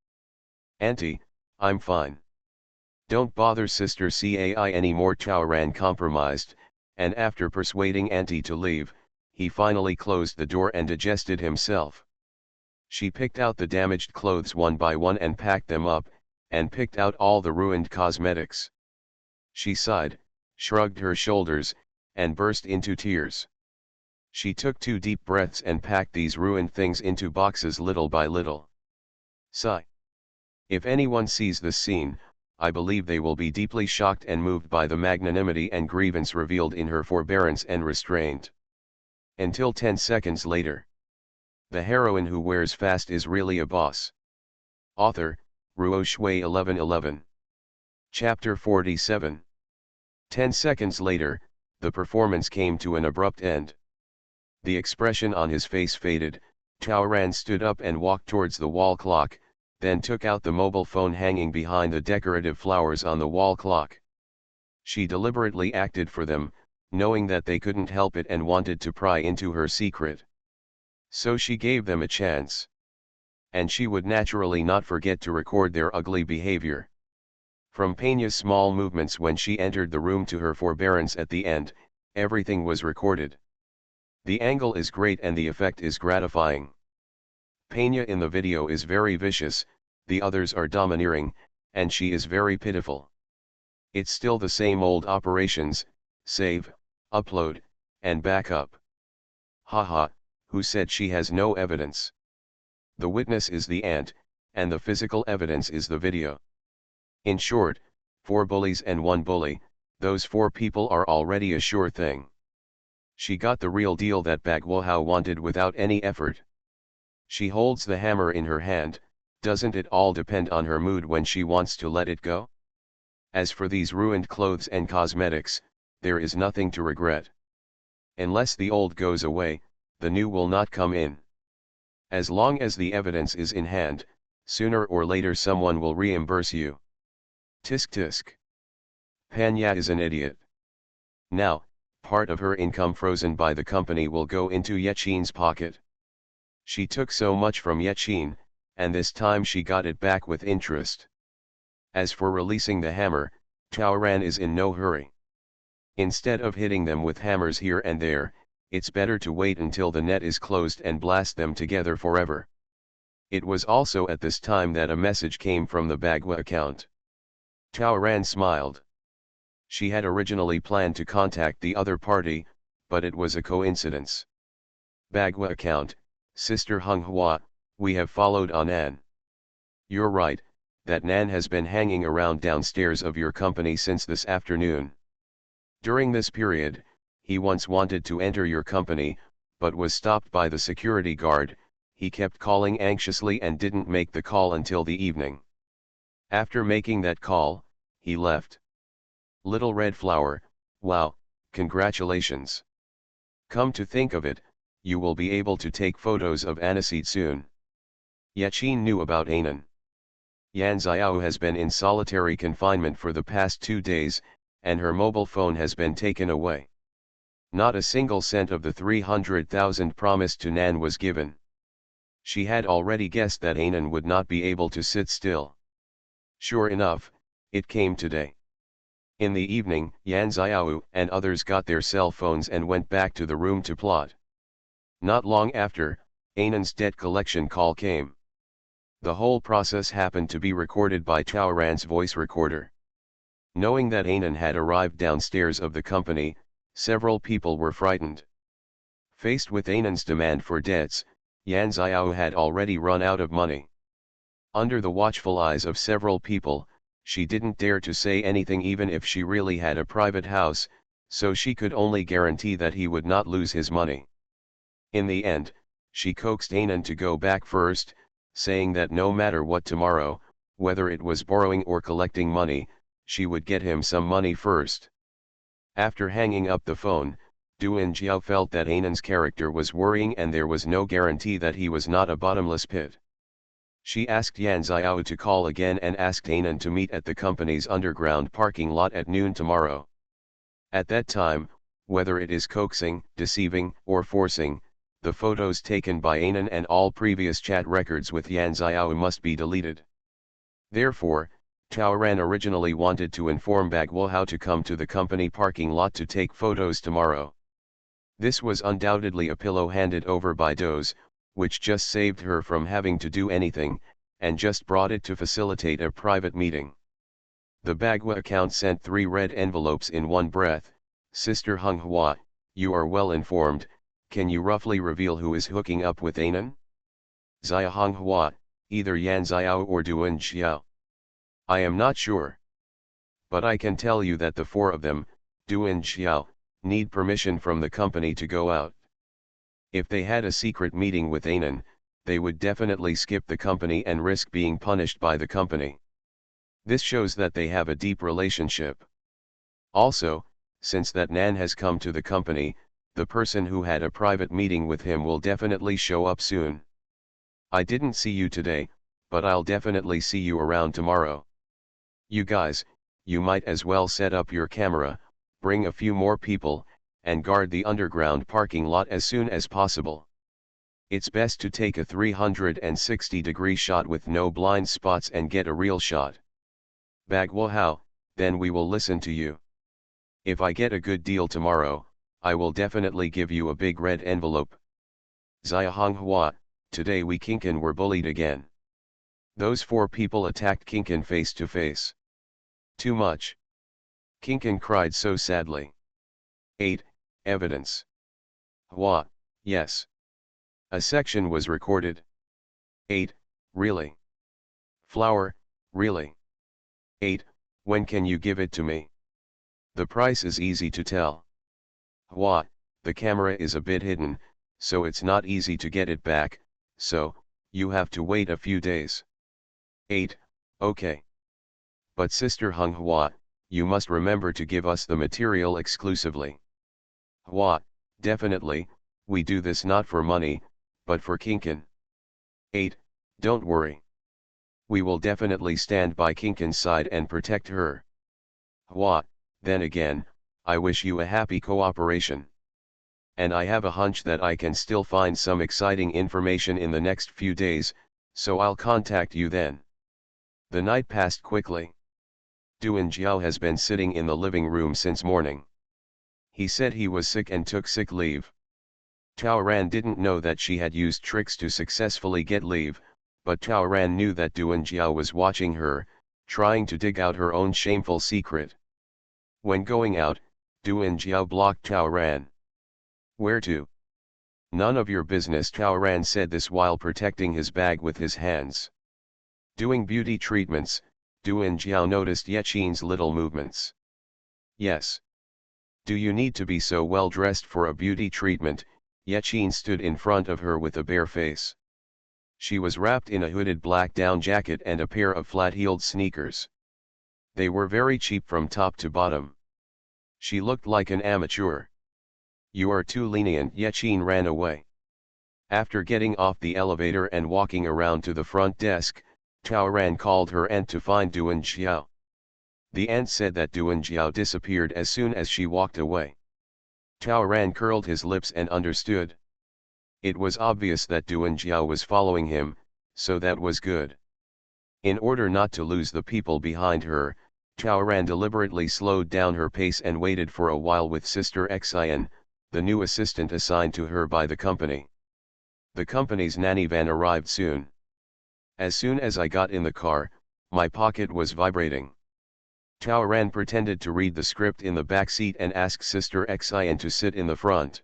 "Auntie, I'm fine. Don't bother Sister Cai anymore." Tao Ran compromised, and after persuading Auntie to leave, he finally closed the door and adjusted himself. She picked out the damaged clothes one by one and packed them up, and picked out all the ruined cosmetics. She sighed, shrugged her shoulders, and burst into tears. She took 2 deep breaths and packed these ruined things into boxes little by little. Sigh. If anyone sees this scene, I believe they will be deeply shocked and moved by the magnanimity and grievance revealed in her forbearance and restraint. Until 10 seconds later. The heroine who wears fast is really a boss. Author, Ruo Shui 1111. Chapter 47. 10 seconds later, the performance came to an abrupt end. The expression on his face faded. Tao Ran stood up and walked towards the wall clock, then took out the mobile phone hanging behind the decorative flowers on the wall clock. She deliberately acted for them, knowing that they couldn't help it and wanted to pry into her secret. So she gave them a chance. And she would naturally not forget to record their ugly behavior. From Peña's small movements when she entered the room to her forbearance at the end, everything was recorded. The angle is great and the effect is gratifying. Peña in the video is very vicious, the others are domineering, and she is very pitiful. It's still the same old operations: save, upload, and backup. Haha, who said she has no evidence? The witness is the ant, and the physical evidence is the video. In short, 4 bullies and 1 bully, those 4 people are already a sure thing. She got the real deal that Bagwohao wanted without any effort. She holds the hammer in her hand. Doesn't it all depend on her mood when she wants to let it go? As for these ruined clothes and cosmetics, there is nothing to regret. Unless the old goes away, the new will not come in. As long as the evidence is in hand, sooner or later someone will reimburse you. Tisk tisk. Panya is an idiot. Now, part of her income frozen by the company will go into Yechin's pocket. She took so much from Yechin, and this time she got it back with interest. As for releasing the hammer, Taoran is in no hurry. Instead of hitting them with hammers here and there, it's better to wait until the net is closed and blast them together forever. It was also at this time that a message came from the Bagua account. Taoran smiled. She had originally planned to contact the other party, but it was a coincidence. Bagua account, Sister Hung Hua, we have followed on An. You're right, that Nan has been hanging around downstairs of your company since this afternoon. During this period, he once wanted to enter your company, but was stopped by the security guard. He kept calling anxiously and didn't make the call until the evening. After making that call, he left. Little Red Flower, wow, congratulations. Come to think of it, you will be able to take photos of Aniseed soon. Yechin knew about Anan. Yan Xiao has been in solitary confinement for the past 2 days, and her mobile phone has been taken away. Not a single cent of the 300,000 promised to Nan was given. She had already guessed that Anan would not be able to sit still. Sure enough, it came today. In the evening, Yan Xiao and others got their cell phones and went back to the room to plot. Not long after, Anan's debt collection call came. The whole process happened to be recorded by Taoran's voice recorder. Knowing that Anan had arrived downstairs of the company, several people were frightened. Faced with Anan's demand for debts, Yan Xiao had already run out of money. Under the watchful eyes of several people, she didn't dare to say anything even if she really had a private house, so she could only guarantee that he would not lose his money. In the end, she coaxed Anan to go back first, saying that no matter what tomorrow, whether it was borrowing or collecting money, she would get him some money first. After hanging up the phone, Duan Jiao felt that Anan's character was worrying and there was no guarantee that he was not a bottomless pit. She asked Yan Xiao to call again and asked Anan to meet at the company's underground parking lot at noon tomorrow. At that time, whether it is coaxing, deceiving, or forcing, the photos taken by Anan and all previous chat records with Yan Xiao must be deleted. Therefore, Taoran originally wanted to inform Bagua how to come to the company parking lot to take photos tomorrow. This was undoubtedly a pillow handed over by Doze, which just saved her from having to do anything, and just brought it to facilitate a private meeting. The Bagua account sent 3 red envelopes in one breath. Sister Hung Hua, you are well informed, can you roughly reveal who is hooking up with Anan? Xia Hung Hua, either Yan Xiao or Duan Xiao. I am not sure. But I can tell you that the 4 of them, Duan Xiao, need permission from the company to go out. If they had a secret meeting with Anan, they would definitely skip the company and risk being punished by the company. This shows that they have a deep relationship. Also, since that Nan has come to the company, the person who had a private meeting with him will definitely show up soon. I didn't see you today, but I'll definitely see you around tomorrow. You guys, you might as well set up your camera, bring a few more people, and guard the underground parking lot as soon as possible. It's best to take a 360-degree shot with no blind spots and get a real shot. Bagua Hao, then we will listen to you. If I get a good deal tomorrow, I will definitely give you a big red envelope. Xia Hong Hua, today we Kinkan were bullied again. Those 4 people attacked Kinkan face to face. Too much. Kinkan cried so sadly. 8. Evidence. Hua, yes. A section was recorded. 8. Really? Flower, really? 8. When can you give it to me? The price is easy to tell. Hua, the camera is a bit hidden, so it's not easy to get it back, so, you have to wait a few days. 8. Okay. But Sister Hung Hua, you must remember to give us the material exclusively. Hua, definitely, we do this not for money, but for Kinkan. 8. Don't worry. We will definitely stand by Kinkan's side and protect her. Hua, then again, I wish you a happy cooperation. And I have a hunch that I can still find some exciting information in the next few days, so I'll contact you then. The night passed quickly. Duan Jiao has been sitting in the living room since morning. He said he was sick and took sick leave. Tao Ran didn't know that she had used tricks to successfully get leave, but Tao Ran knew that Duan Jiao was watching her, trying to dig out her own shameful secret. When going out, Duan Jiao blocked Tao Ran. Where to? None of your business. Tao Ran said this while protecting his bag with his hands. Doing beauty treatments, Duan Jiao noticed Yechin's little movements. Yes. Do you need to be so well dressed for a beauty treatment? Yechin stood in front of her with a bare face. She was wrapped in a hooded black down jacket and a pair of flat-heeled sneakers. They were very cheap from top to bottom. She looked like an amateur. You are too lenient. Yechin ran away. After getting off the elevator and walking around to the front desk, Tao Ran called her aunt to find Duan Jiao. The aunt said that Duan Jiao disappeared as soon as she walked away. Tao Ran curled his lips and understood. It was obvious that Duan Jiao was following him, so that was good. In order not to lose the people behind her, Tao Ran deliberately slowed down her pace and waited for a while with Sister Xian, the new assistant assigned to her by the company. The company's nanny van arrived soon. As soon as I got in the car, my pocket was vibrating. Tao Ran pretended to read the script in the back seat and asked Sister Xian to sit in the front.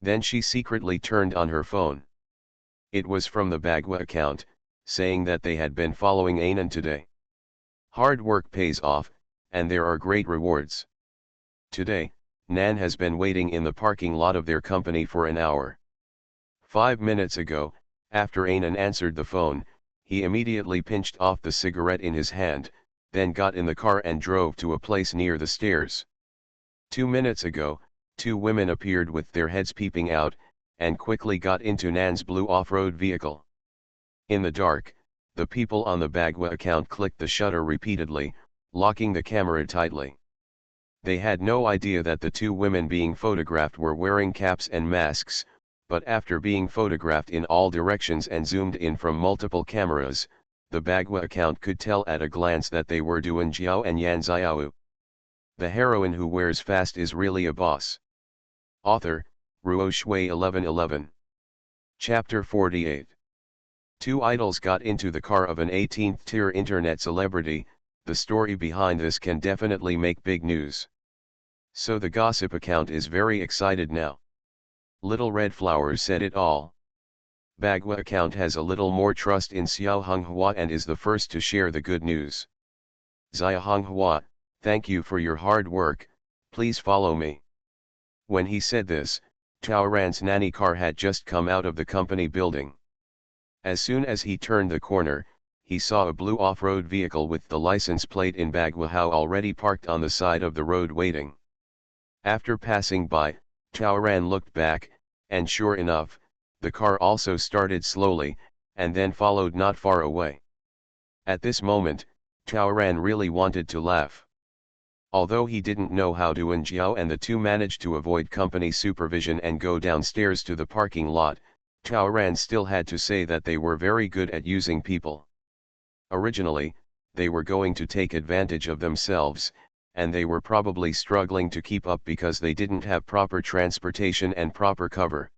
Then she secretly turned on her phone. It was from the Bagua account, saying that they had been following Anan today. Hard work pays off, and there are great rewards. Today, Nan has been waiting in the parking lot of their company for an hour. 5 minutes ago, after Anan answered the phone, he immediately pinched off the cigarette in his hand, then got in the car and drove to a place near the stairs. 2 minutes ago, 2 women appeared with their heads peeping out, and quickly got into Nan's blue off-road vehicle. In the dark, the people on the Bagua account clicked the shutter repeatedly, locking the camera tightly. They had no idea that the 2 women being photographed were wearing caps and masks, but after being photographed in all directions and zoomed in from multiple cameras, the Bagua account could tell at a glance that they were Duan Jiao and Yan Xiao. The heroine who wears fast is really a boss. Author, Ruo Shui 1111. Chapter 48. 2 idols got into the car of an 18th-tier internet celebrity. The story behind this can definitely make big news. So the gossip account is very excited now. Little Red Flower said it all. Bagua account has a little more trust in Xiao Honghua and is the first to share the good news. Xia Honghua, thank you for your hard work, please follow me. When he said this, Tao Ran's nanny car had just come out of the company building. As soon as he turned the corner, he saw a blue off-road vehicle with the license plate in Baguahao already parked on the side of the road waiting. After passing by, Tao Ran looked back, and sure enough, the car also started slowly, and then followed not far away. At this moment, Tao Ran really wanted to laugh. Although he didn't know how Duan Jiao and the 2 managed to avoid company supervision and go downstairs to the parking lot, Tao Ran still had to say that they were very good at using people. Originally, they were going to take advantage of themselves, and they were probably struggling to keep up because they didn't have proper transportation and proper cover.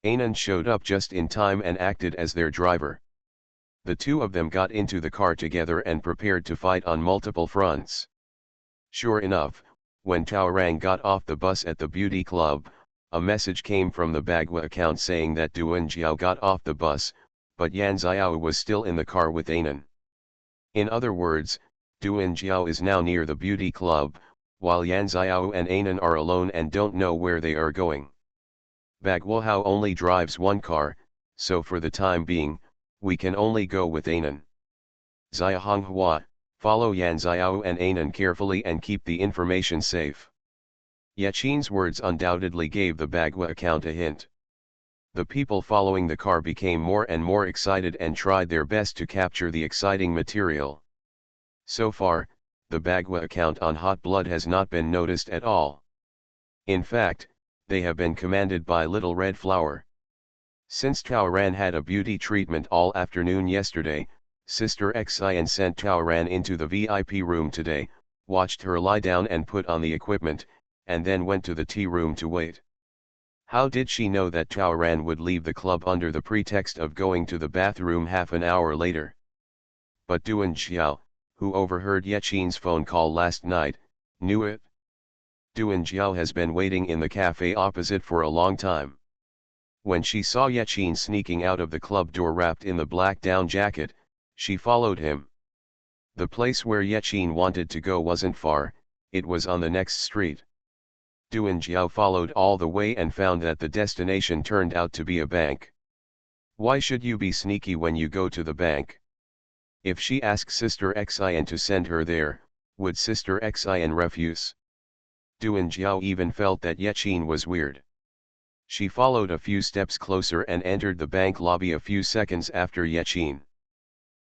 Anan showed up just in time and acted as their driver. The 2 of them got into the car together and prepared to fight on multiple fronts. Sure enough, when Tao Ran got off the bus at the beauty club, a message came from the Bagua account saying that Duan Jiao got off the bus, but Yan Xiao was still in the car with Anan. In other words, Duan Jiao is now near the beauty club, while Yan Xiao and Anan are alone and don't know where they are going. Baguahao only drives 1 car, so for the time being, we can only go with Anan. Xia Honghua, follow Yan Xiao and Anan carefully and keep the information safe. Yechin's words undoubtedly gave the Bagua account a hint. The people following the car became more and more excited and tried their best to capture the exciting material. So far, the Bagua account on Hot Blood has not been noticed at all. In fact, they have been commanded by Little Red Flower. Since Taoran had a beauty treatment all afternoon yesterday, Sister Xin sent Taoran into the VIP room today, watched her lie down and put on the equipment, and then went to the tea room to wait. How did she know that Taoran would leave the club under the pretext of going to the bathroom half an hour later? But Duan Xiao, who overheard Yechin's phone call last night, knew it. Duan Xiao has been waiting in the cafe opposite for a long time. When she saw Yechin sneaking out of the club door wrapped in the black down jacket, she followed him. The place where Yechin wanted to go wasn't far, it was on the next street. Duan Xiao followed all the way and found that the destination turned out to be a bank. Why should you be sneaky when you go to the bank? If she asked Sister Xin to send her there, would Sister Xin refuse? Duan Xiao even felt that Yechin was weird. She followed a few steps closer and entered the bank lobby a few seconds after Yechin.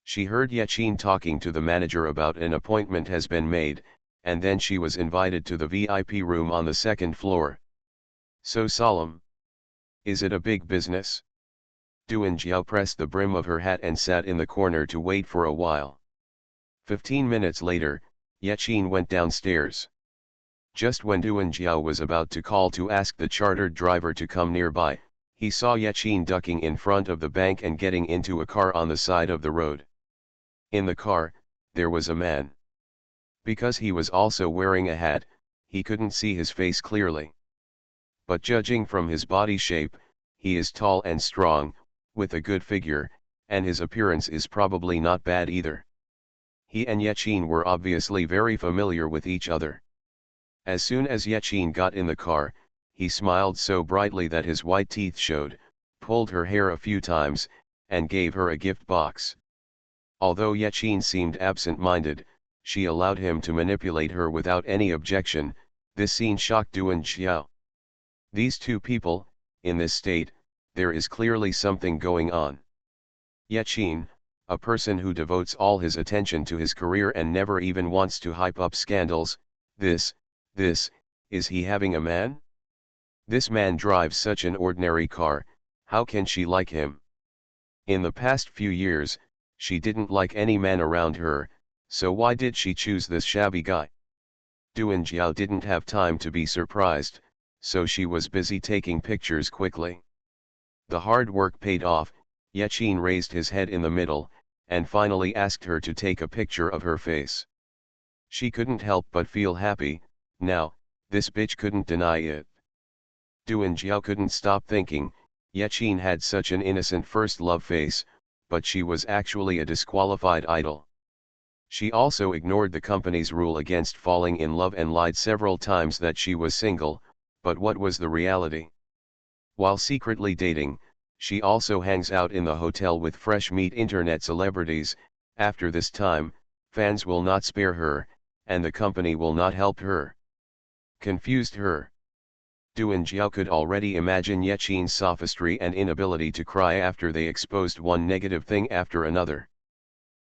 She heard Yechin talking to the manager about an appointment has been made, and then she was invited to the VIP room on the second floor. So solemn. Is it a big business? Duan Xiao pressed the brim of her hat and sat in the corner to wait for a while. 15 minutes later, Yechin went downstairs. Just when Duan Xiao was about to call to ask the chartered driver to come nearby, he saw Yechin ducking in front of the bank and getting into a car on the side of the road. In the car, there was a man. Because he was also wearing a hat, he couldn't see his face clearly. But judging from his body shape, he is tall and strong, with a good figure, and his appearance is probably not bad either. He and Yechin were obviously very familiar with each other. As soon as Yechin got in the car, he smiled so brightly that his white teeth showed, pulled her hair a few times, and gave her a gift box. Although Yechin seemed absent-minded, she allowed him to manipulate her without any objection. This scene shocked Duan Xiao. These two people, in this state, there is clearly something going on. Yechin, a person who devotes all his attention to his career and never even wants to hype up scandals, is he having a man? This man drives such an ordinary car, how can she like him? In the past few years, she didn't like any man around her, so why did she choose this shabby guy? Duan Xiao didn't have time to be surprised, so she was busy taking pictures quickly. The hard work paid off. Yechin raised his head in the middle, and finally asked her to take a picture of her face. She couldn't help but feel happy. Now, this bitch couldn't deny it. Duan Xiao couldn't stop thinking, Yechin had such an innocent first love face, but she was actually a disqualified idol. She also ignored the company's rule against falling in love and lied several times that she was single, but what was the reality? While secretly dating, she also hangs out in the hotel with fresh meat internet celebrities. After this time, fans will not spare her, and the company will not help her. Confused her. Duan Xiao could already imagine Yechin's sophistry and inability to cry after they exposed one negative thing after another.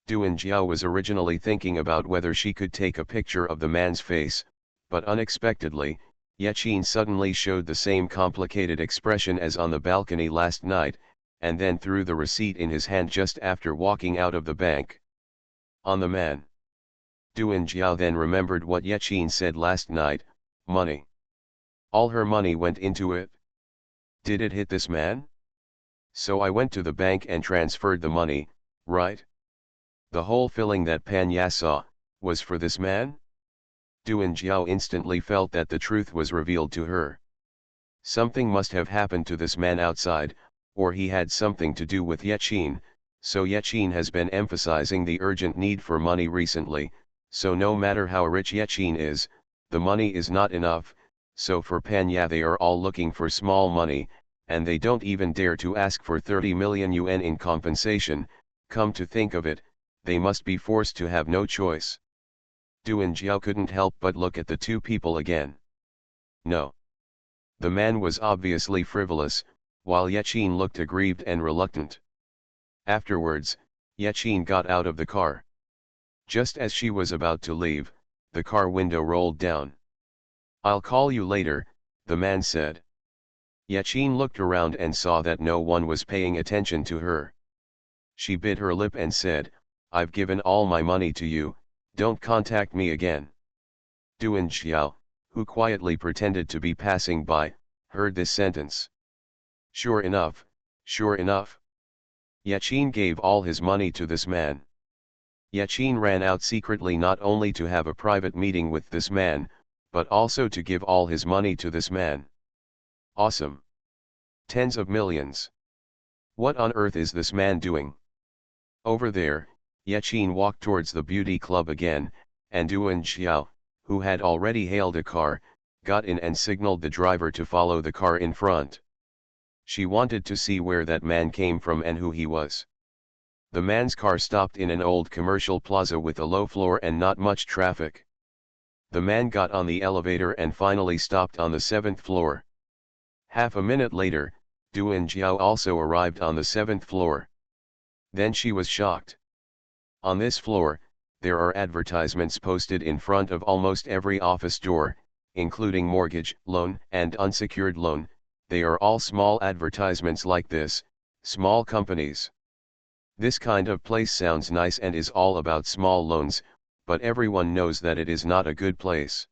Duan Xiao was originally thinking about whether she could take a picture of the man's face, but unexpectedly, Yechin suddenly showed the same complicated expression as on the balcony last night, and then threw the receipt in his hand just after walking out of the bank. On the man. Duan Xiao then remembered what Yechin said last night, money. All her money went into it. Did it hit this man? So I went to the bank and transferred the money, right? The whole filling that Panya saw, was for this man? Duan Xiao instantly felt that the truth was revealed to her. Something must have happened to this man outside, or he had something to do with Yechin, so Yechin has been emphasizing the urgent need for money recently, so no matter how rich Yechin is, the money is not enough, so for Panya they are all looking for small money, and they don't even dare to ask for 30 million yuan in compensation. Come to think of it, they must be forced to have no choice. Duan Xiao couldn't help but look at the two people again. No. The man was obviously frivolous, while Yechin looked aggrieved and reluctant. Afterwards, Yechin got out of the car. Just as she was about to leave, The car window rolled down. "I'll call you later," the man said. Yachin looked around and saw that no one was paying attention to her. She bit her lip and said, "I've given all my money to you, don't contact me again." Duan Xiao, who quietly pretended to be passing by, heard this sentence. Sure enough, sure enough. Yachin gave all his money to this man. Yachin ran out secretly not only to have a private meeting with this man, but also to give all his money to this man. Awesome. Tens of millions. What on earth is this man doing? Over there, Yachin walked towards the beauty club again, and Duan Xiao, who had already hailed a car, got in and signaled the driver to follow the car in front. She wanted to see where that man came from and who he was. The man's car stopped in an old commercial plaza with a low floor and not much traffic. The man got on the elevator and finally stopped on the 7th floor. Half a minute later, Duan Jiao also arrived on the 7th floor. Then she was shocked. On this floor, there are advertisements posted in front of almost every office door, including mortgage, loan, and unsecured loan. They are all small advertisements like this, small companies. This kind of place sounds nice and is all about small loans, but everyone knows that it is not a good place.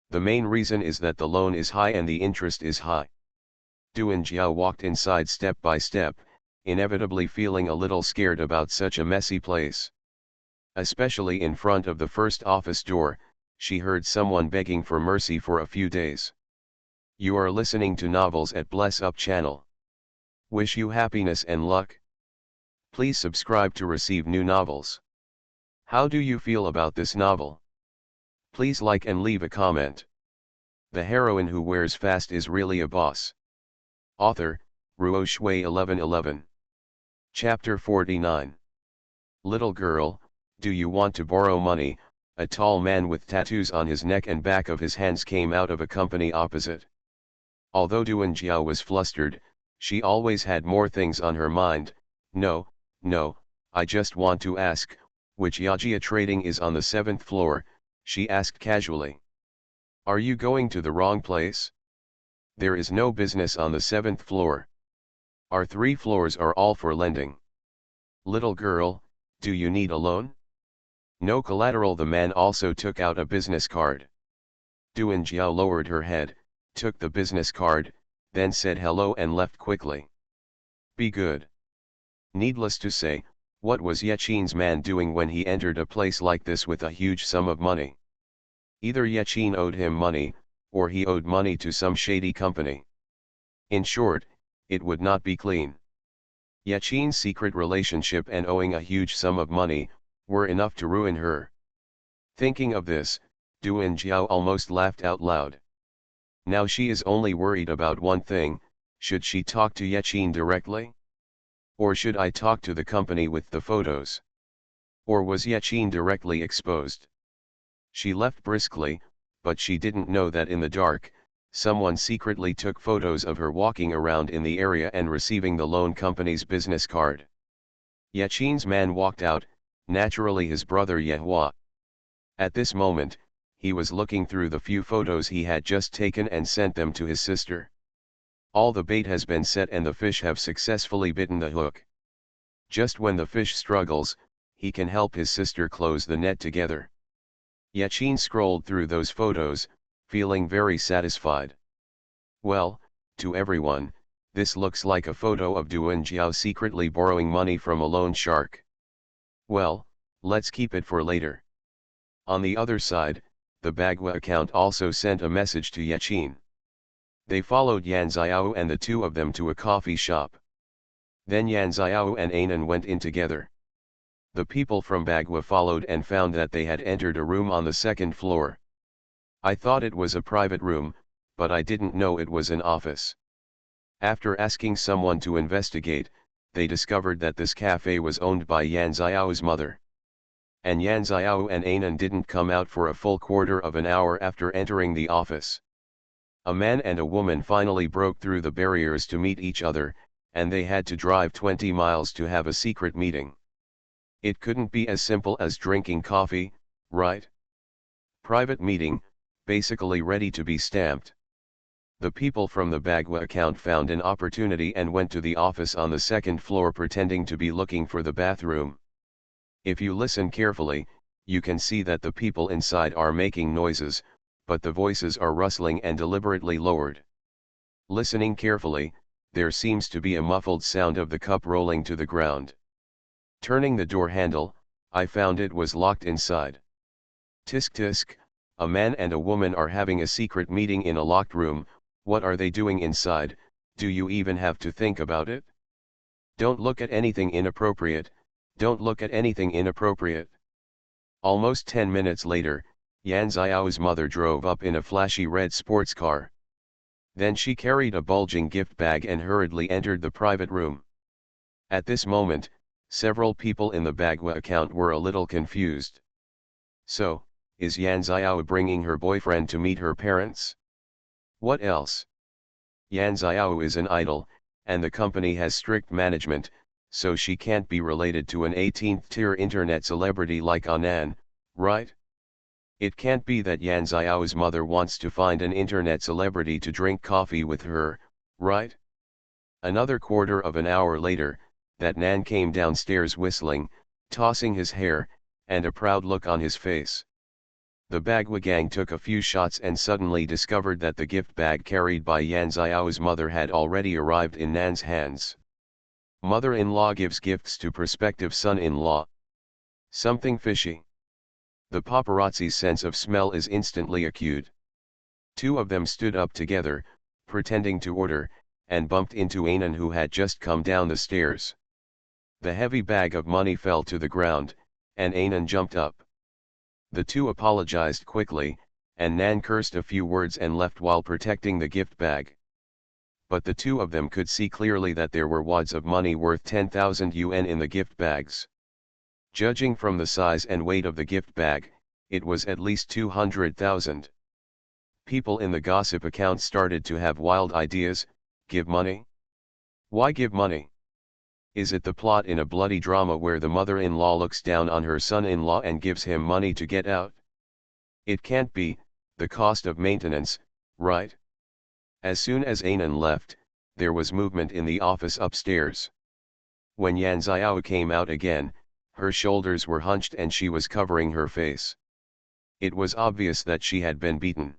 The main reason is that the loan is high and the interest is high. Duan Jiao walked inside step by step, inevitably feeling a little scared about such a messy place. Especially in front of the first office door, she heard someone begging for mercy for a few days. You are listening to Novels at Bless Up channel. Wish you happiness and luck. Please subscribe to receive new novels. How do you feel about this novel? Please like and leave a comment. The heroine who wears fast is really a boss. Author, Ruo Shui 1111. Chapter 49. Little girl, do you want to borrow money? A tall man with tattoos on his neck and back of his hands came out of a company opposite. Although Duan Jiao was flustered, she always had more things on her mind. No, I just want to ask, which Yajia trading is on the 7th floor, she asked casually. Are you going to the wrong place? There is no business on the 7th floor. Our 3 floors are all for lending. Little girl, do you need a loan? No collateral. The man also took out a business card. Duan Jiao lowered her head, took the business card, then said hello and left quickly. Be good. Needless to say, what was Yachin's man doing when he entered a place like this with a huge sum of money? Either Yachin owed him money, or he owed money to some shady company. In short, it would not be clean. Yachin's secret relationship and owing a huge sum of money, were enough to ruin her. Thinking of this, Duan Jiao almost laughed out loud. Now she is only worried about one thing: should she talk to Yachin directly? Or should I talk to the company with the photos? Or was Yachin directly exposed? She left briskly, but she didn't know that in the dark, someone secretly took photos of her walking around in the area and receiving the loan company's business card. Yachin's man walked out, naturally his brother Yehua. At this moment, he was looking through the few photos he had just taken and sent them to his sister. All the bait has been set and the fish have successfully bitten the hook. Just when the fish struggles, he can help his sister close the net together. Yachin scrolled through those photos, feeling very satisfied. Well, to everyone, this looks like a photo of Duan Jiao secretly borrowing money from a loan shark. Well, let's keep it for later. On the other side, the Bagua account also sent a message to Yachin. They followed Yan Xiao and the two of them to a coffee shop. Then Yan Xiao and Anan went in together. The people from Bagua followed and found that they had entered a room on the 2nd floor. I thought it was a private room, but I didn't know it was an office. After asking someone to investigate, they discovered that this cafe was owned by Yan Xiao's mother. And Yan Xiao and Anan didn't come out for a full quarter of an hour after entering the office. A man and a woman finally broke through the barriers to meet each other, and they had to drive 20 miles to have a secret meeting. It couldn't be as simple as drinking coffee, right? Private meeting, basically ready to be stamped. The people from the Bagua account found an opportunity and went to the office on the second floor pretending to be looking for the bathroom. If you listen carefully, you can see that the people inside are making noises, but the voices are rustling and deliberately lowered. Listening carefully, there seems to be a muffled sound of the cup rolling to the ground. Turning the door handle, I found it was locked inside. Tisk tisk, a man and a woman are having a secret meeting in a locked room. What are they doing inside? Do you even have to think about it? Don't look at anything inappropriate, don't look at anything inappropriate. Almost 10 minutes later, Yan Xiao's mother drove up in a flashy red sports car. Then she carried a bulging gift bag and hurriedly entered the private room. At this moment, several people in the Bagua account were a little confused. So, is Yan Xiao bringing her boyfriend to meet her parents? What else? Yan Xiao is an idol, and the company has strict management, so she can't be related to an 18th-tier internet celebrity like Anan, right? It can't be that Yan Xiao's mother wants to find an internet celebrity to drink coffee with her, right? Another quarter of an hour later, that Nan came downstairs whistling, tossing his hair, and a proud look on his face. The Bagua gang took a few shots and suddenly discovered that the gift bag carried by Yan Xiao's mother had already arrived in Nan's hands. Mother-in-law gives gifts to prospective son-in-law. Something fishy. The paparazzi's sense of smell is instantly acute. Two of them stood up together, pretending to order, and bumped into Anan who had just come down the stairs. The heavy bag of money fell to the ground, and Anan jumped up. The two apologized quickly, and Nan cursed a few words and left while protecting the gift bag. But the two of them could see clearly that there were wads of money worth 10,000 yuan in the gift bags. Judging from the size and weight of the gift bag, it was at least 200,000. People in the gossip account started to have wild ideas. Give money? Why give money? Is it the plot in a bloody drama where the mother-in-law looks down on her son-in-law and gives him money to get out? It can't be, the cost of maintenance, right? As soon as Anan left, there was movement in the office upstairs. When Yan Xiao came out again, her shoulders were hunched and she was covering her face. It was obvious that she had been beaten.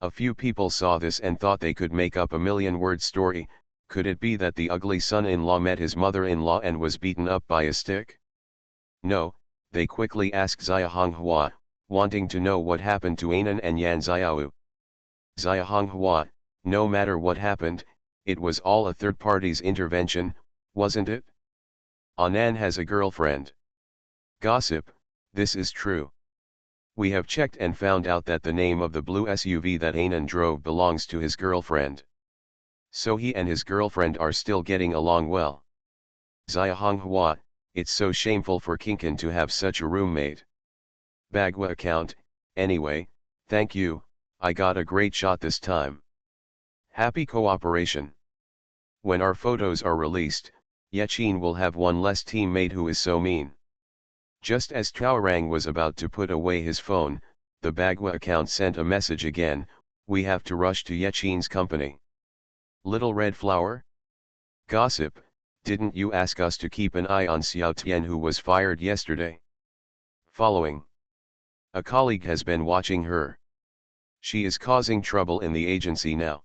A few people saw this and thought they could make up a million-word story. Could it be that the ugly son-in-law met his mother-in-law and was beaten up by a stick? No, they quickly asked Xia Honghua, wanting to know what happened to Anan and Yan Xiao. Xia Honghua, no matter what happened, it was all a third party's intervention, wasn't it? Anan has a girlfriend. Gossip, this is true. We have checked and found out that the name of the blue SUV that Anan drove belongs to his girlfriend. So he and his girlfriend are still getting along well. Xia Honghua, it's so shameful for Kinkan to have such a roommate. Bagua account, anyway, thank you, I got a great shot this time. Happy cooperation. When our photos are released, Yechin will have one less teammate who is so mean. Just as Chaorang was about to put away his phone, the Bagua account sent a message again, we have to rush to Yechin's company. Little Red Flower? Gossip, didn't you ask us to keep an eye on Xiao Tian who was fired yesterday? Following. A colleague has been watching her. She is causing trouble in the agency now.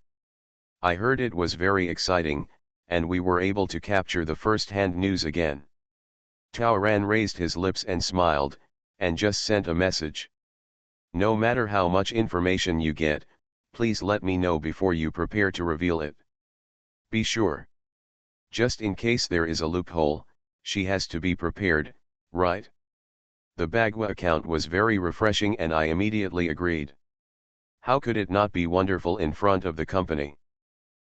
I heard it was very exciting, and we were able to capture the first-hand news again. Tao Ran raised his lips and smiled, and just sent a message. No matter how much information you get, please let me know before you prepare to reveal it. Be sure. Just in case there is a loophole, she has to be prepared, right? The Bagua account was very refreshing and I immediately agreed. How could it not be wonderful in front of the company?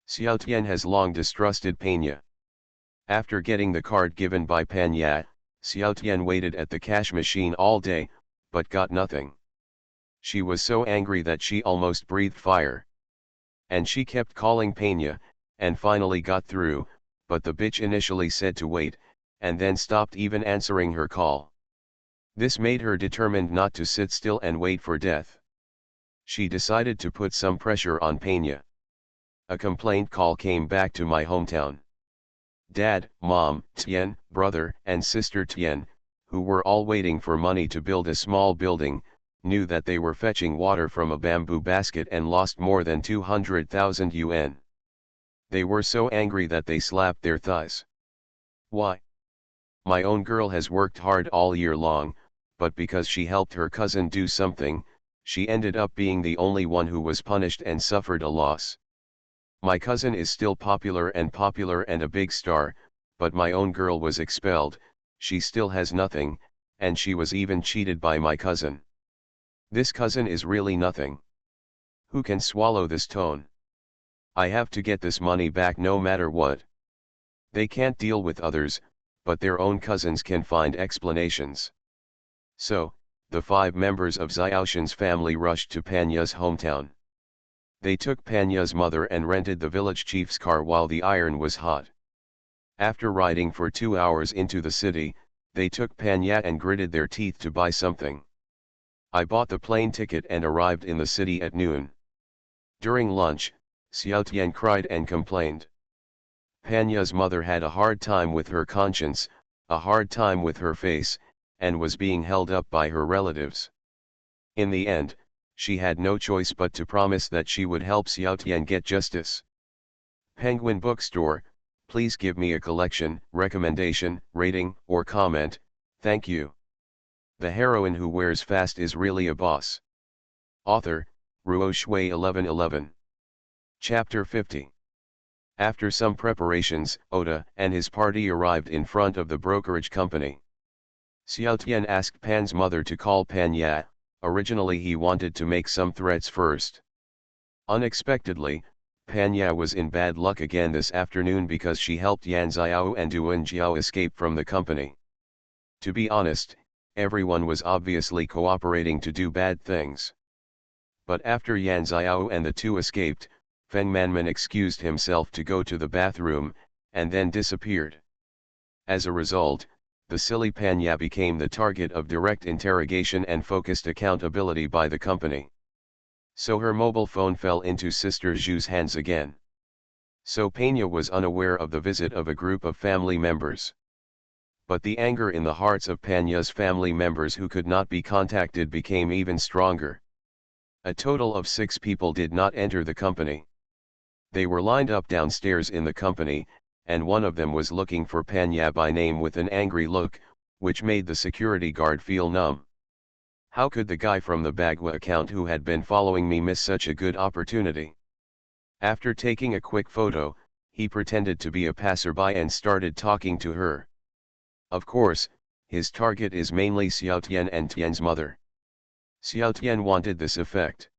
Xiao Tian has long distrusted Pena. After getting the card given by Pena, Xiao Tian waited at the cash machine all day, but got nothing. She was so angry that she almost breathed fire. And she kept calling Pena, and finally got through, but the bitch initially said to wait, and then stopped even answering her call. This made her determined not to sit still and wait for death. She decided to put some pressure on Pena. A complaint call came back to my hometown. Dad, Mom, Tien, brother, and sister Tien, who were all waiting for money to build a small building, knew that they were fetching water from a bamboo basket and lost more than 200,000 yuan. They were so angry that they slapped their thighs. Why? My own girl has worked hard all year long, but because she helped her cousin do something, she ended up being the only one who was punished and suffered a loss. My cousin is still popular and a big star, but my own girl was expelled, she still has nothing, and she was even cheated by my cousin. This cousin is really nothing. Who can swallow this tone? I have to get this money back no matter what. They can't deal with others, but their own cousins can find explanations. So, the 5 members of Xiaoshan's family rushed to Panya's hometown. They took Panya's mother and rented the village chief's car while the iron was hot. After riding for 2 hours into the city, they took Panya and gritted their teeth to buy something. I bought the plane ticket and arrived in the city at noon. During lunch, Xiao Tian cried and complained. Panya's mother had a hard time with her conscience, a hard time with her face, and was being held up by her relatives. In the end, she had no choice but to promise that she would help Xiao Tian get justice. Penguin Bookstore, please give me a collection, recommendation, rating, or comment, thank you. The heroine who wears fast is really a boss. Author, Ruo Shui 1111. Chapter 50. After some preparations, Oda and his party arrived in front of the brokerage company. Xiao Tian asked Pan's mother to call Panya. Originally he wanted to make some threats first. Unexpectedly, Panya was in bad luck again this afternoon because she helped Yan Xiao and Duan Jiao escape from the company. To be honest, everyone was obviously cooperating to do bad things. But after Yan Xiao and the two escaped, Feng Manman excused himself to go to the bathroom, and then disappeared. As a result, the silly Panya became the target of direct interrogation and focused accountability by the company. So her mobile phone fell into Sister Zhu's hands again. So Panya was unaware of the visit of a group of family members. But the anger in the hearts of Panya's family members who could not be contacted became even stronger. A total of 6 people did not enter the company. They were lined up downstairs in the company, and one of them was looking for Panya by name with an angry look, which made the security guard feel numb. How could the guy from the Bagua account who had been following me miss such a good opportunity? After taking a quick photo, he pretended to be a passerby and started talking to her. Of course, his target is mainly Xiao Tian and Tian's mother. Xiao Tian wanted this effect.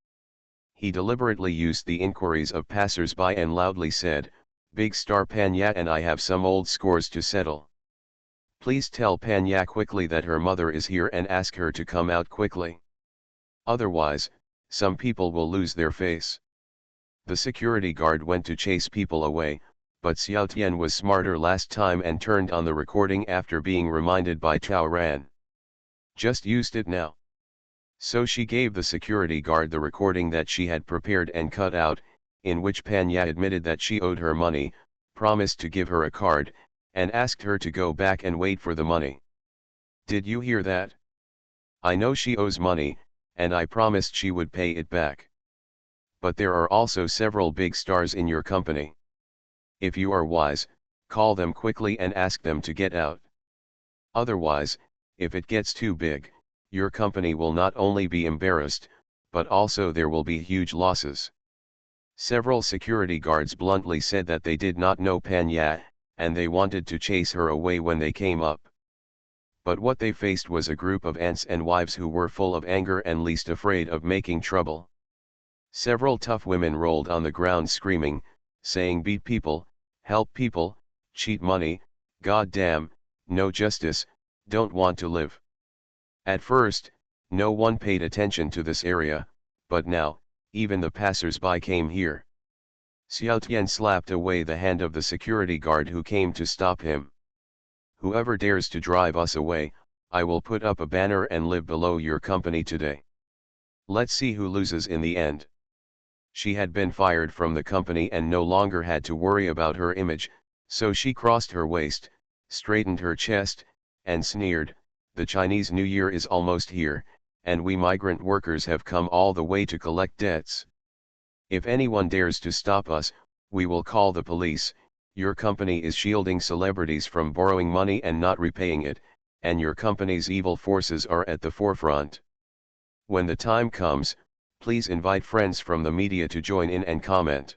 He deliberately used the inquiries of passersby and loudly said, "Big star Panya and I have some old scores to settle. Please tell Panya quickly that her mother is here and ask her to come out quickly. Otherwise, some people will lose their face." The security guard went to chase people away, but Xiao Tian was smarter last time and turned on the recording after being reminded by Chao Ran. Just used it now. So she gave the security guard the recording that she had prepared and cut out, in which Panya admitted that she owed her money, promised to give her a card, and asked her to go back and wait for the money. Did you hear that? I know she owes money, and I promised she would pay it back. But there are also several big stars in your company. If you are wise, call them quickly and ask them to get out. Otherwise, if it gets too big, your company will not only be embarrassed, but also there will be huge losses. Several security guards bluntly said that they did not know Panya, and they wanted to chase her away when they came up. But what they faced was a group of aunts and wives who were full of anger and least afraid of making trouble. Several tough women rolled on the ground screaming, saying beat people, help people, cheat money, god damn, no justice, don't want to live. At first, no one paid attention to this area, but now, even the passers-by came here. Xiao Tian slapped away the hand of the security guard who came to stop him. Whoever dares to drive us away, I will put up a banner and live below your company today. Let's see who loses in the end. She had been fired from the company and no longer had to worry about her image, so she crossed her waist, straightened her chest, and sneered, "The Chinese New Year is almost here, and we migrant workers have come all the way to collect debts. If anyone dares to stop us, we will call the police. Your company is shielding celebrities from borrowing money and not repaying it, and your company's evil forces are at the forefront. When the time comes, please invite friends from the media to join in and comment."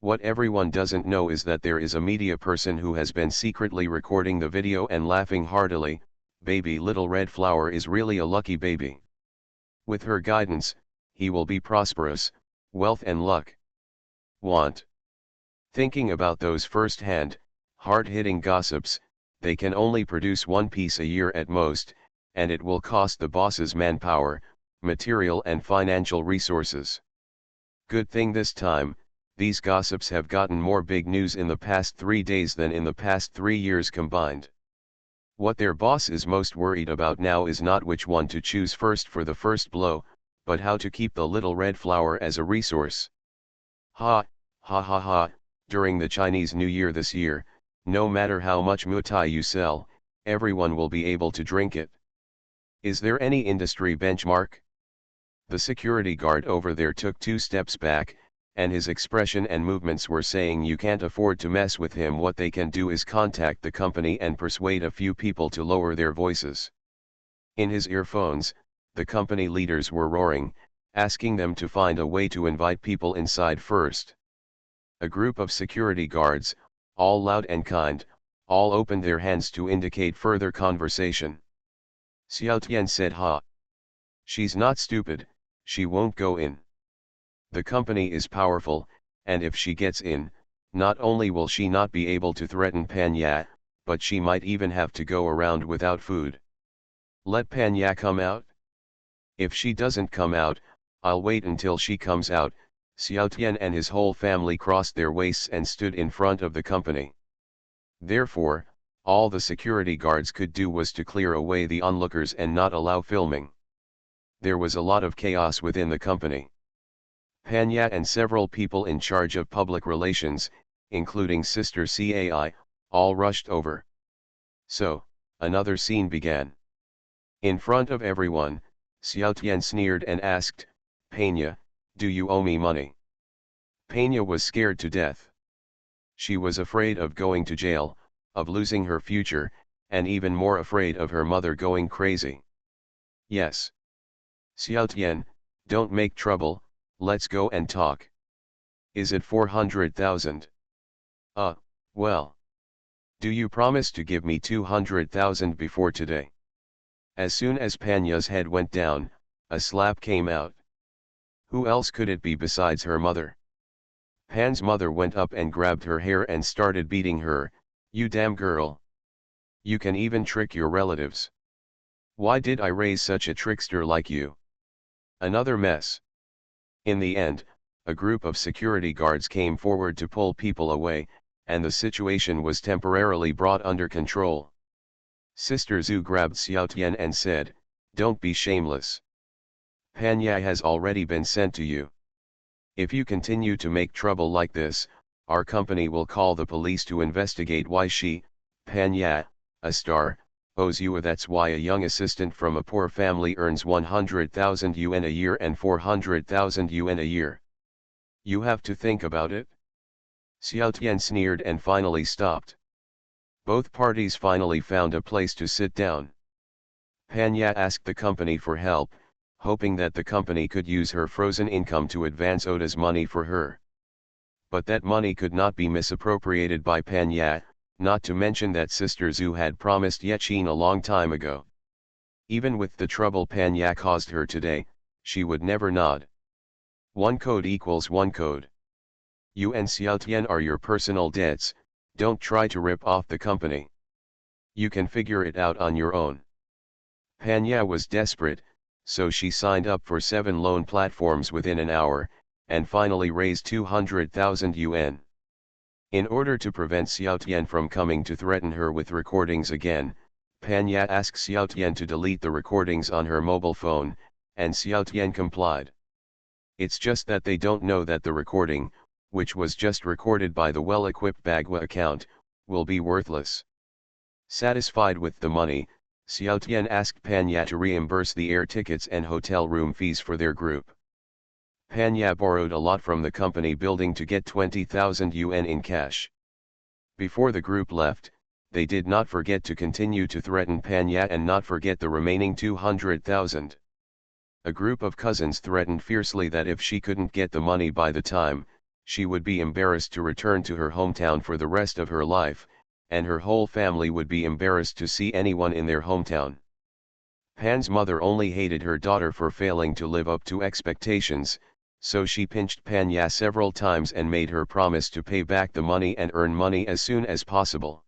What everyone doesn't know is that there is a media person who has been secretly recording the video and laughing heartily. Baby little red flower is really a lucky baby. With her guidance, he will be prosperous, wealth and luck. Want. Thinking about those first-hand, hard-hitting gossips, they can only produce one piece a year at most, and it will cost the bosses manpower, material and financial resources. Good thing this time, these gossips have gotten more big news in the past 3 days than in the past 3 years combined. What their boss is most worried about now is not which one to choose first for the first blow, but how to keep the little red flower as a resource. Ha, ha ha ha, during the Chinese New Year this year, no matter how much mutai you sell, everyone will be able to drink it. Is there any industry benchmark? The security guard over there took 2 steps back, and his expression and movements were saying you can't afford to mess with him. What they can do is contact the company and persuade a few people to lower their voices. In his earphones, the company leaders were roaring, asking them to find a way to invite people inside first. A group of security guards, all loud and kind, all opened their hands to indicate further conversation. Xiao Tian said, "Ha. She's not stupid, she won't go in. The company is powerful, and if she gets in, not only will she not be able to threaten Pan Ya, but she might even have to go around without food. Let Pan Ya come out? If she doesn't come out, I'll wait until she comes out." Xiao Tian and his whole family crossed their waists and stood in front of the company. Therefore, all the security guards could do was to clear away the onlookers and not allow filming. There was a lot of chaos within the company. Pan Ya and several people in charge of public relations, including Sister Cai, all rushed over. So, another scene began. In front of everyone, Xiao Tian sneered and asked, "Pena, do you owe me money?" Pena was scared to death. She was afraid of going to jail, of losing her future, and even more afraid of her mother going crazy. "Yes. Xiao Tian, don't make trouble, let's go and talk. Is it 400,000? Well. Do you promise to give me 200,000 before today?" As soon as Panya's head went down, a slap came out. Who else could it be besides her mother? Pan's mother went up and grabbed her hair and started beating her. "You damn girl. You can even trick your relatives. Why did I raise such a trickster like you?" Another mess. In the end, a group of security guards came forward to pull people away, and the situation was temporarily brought under control. Sister Zhu grabbed Xiao Tian and said, "Don't be shameless. Pan Ya has already been sent to you. If you continue to make trouble like this, our company will call the police to investigate why she, Pan Ya, a star, owes you. That's why a young assistant from a poor family earns 100,000 yuan a year and 400,000 yuan a year. You have to think about it." Xiao Tian sneered and finally stopped. Both parties finally found a place to sit down. Pan Ya asked the company for help, hoping that the company could use her frozen income to advance Oda's money for her. But that money could not be misappropriated by Pan Ya, not to mention that Sister Zhu had promised Yechin a long time ago. Even with the trouble Pan Ya caused her today, she would never nod. One code equals one code. You and Xiao Tian are your personal debts, don't try to rip off the company. You can figure it out on your own. Pan Ya was desperate, so she signed up for 7 loan platforms within an hour, and finally raised 200,000 yuan. In order to prevent Xiao Tian from coming to threaten her with recordings again, Pan Ya asked Xiaotian to delete the recordings on her mobile phone, and Xiaotian complied. It's just that they don't know that the recording, which was just recorded by the well-equipped Bagua account, will be worthless. Satisfied with the money, Xiaotian asked Pan Ya to reimburse the air tickets and hotel room fees for their group. Pan Ya borrowed a lot from the company building to get 20,000 yuan in cash. Before the group left, they did not forget to continue to threaten Pan Ya and not forget the remaining 200,000. A group of cousins threatened fiercely that if she couldn't get the money by the time, she would be embarrassed to return to her hometown for the rest of her life, and her whole family would be embarrassed to see anyone in their hometown. Pan's mother only hated her daughter for failing to live up to expectations, so she pinched Pan Ya several times and made her promise to pay back the money and earn money as soon as possible.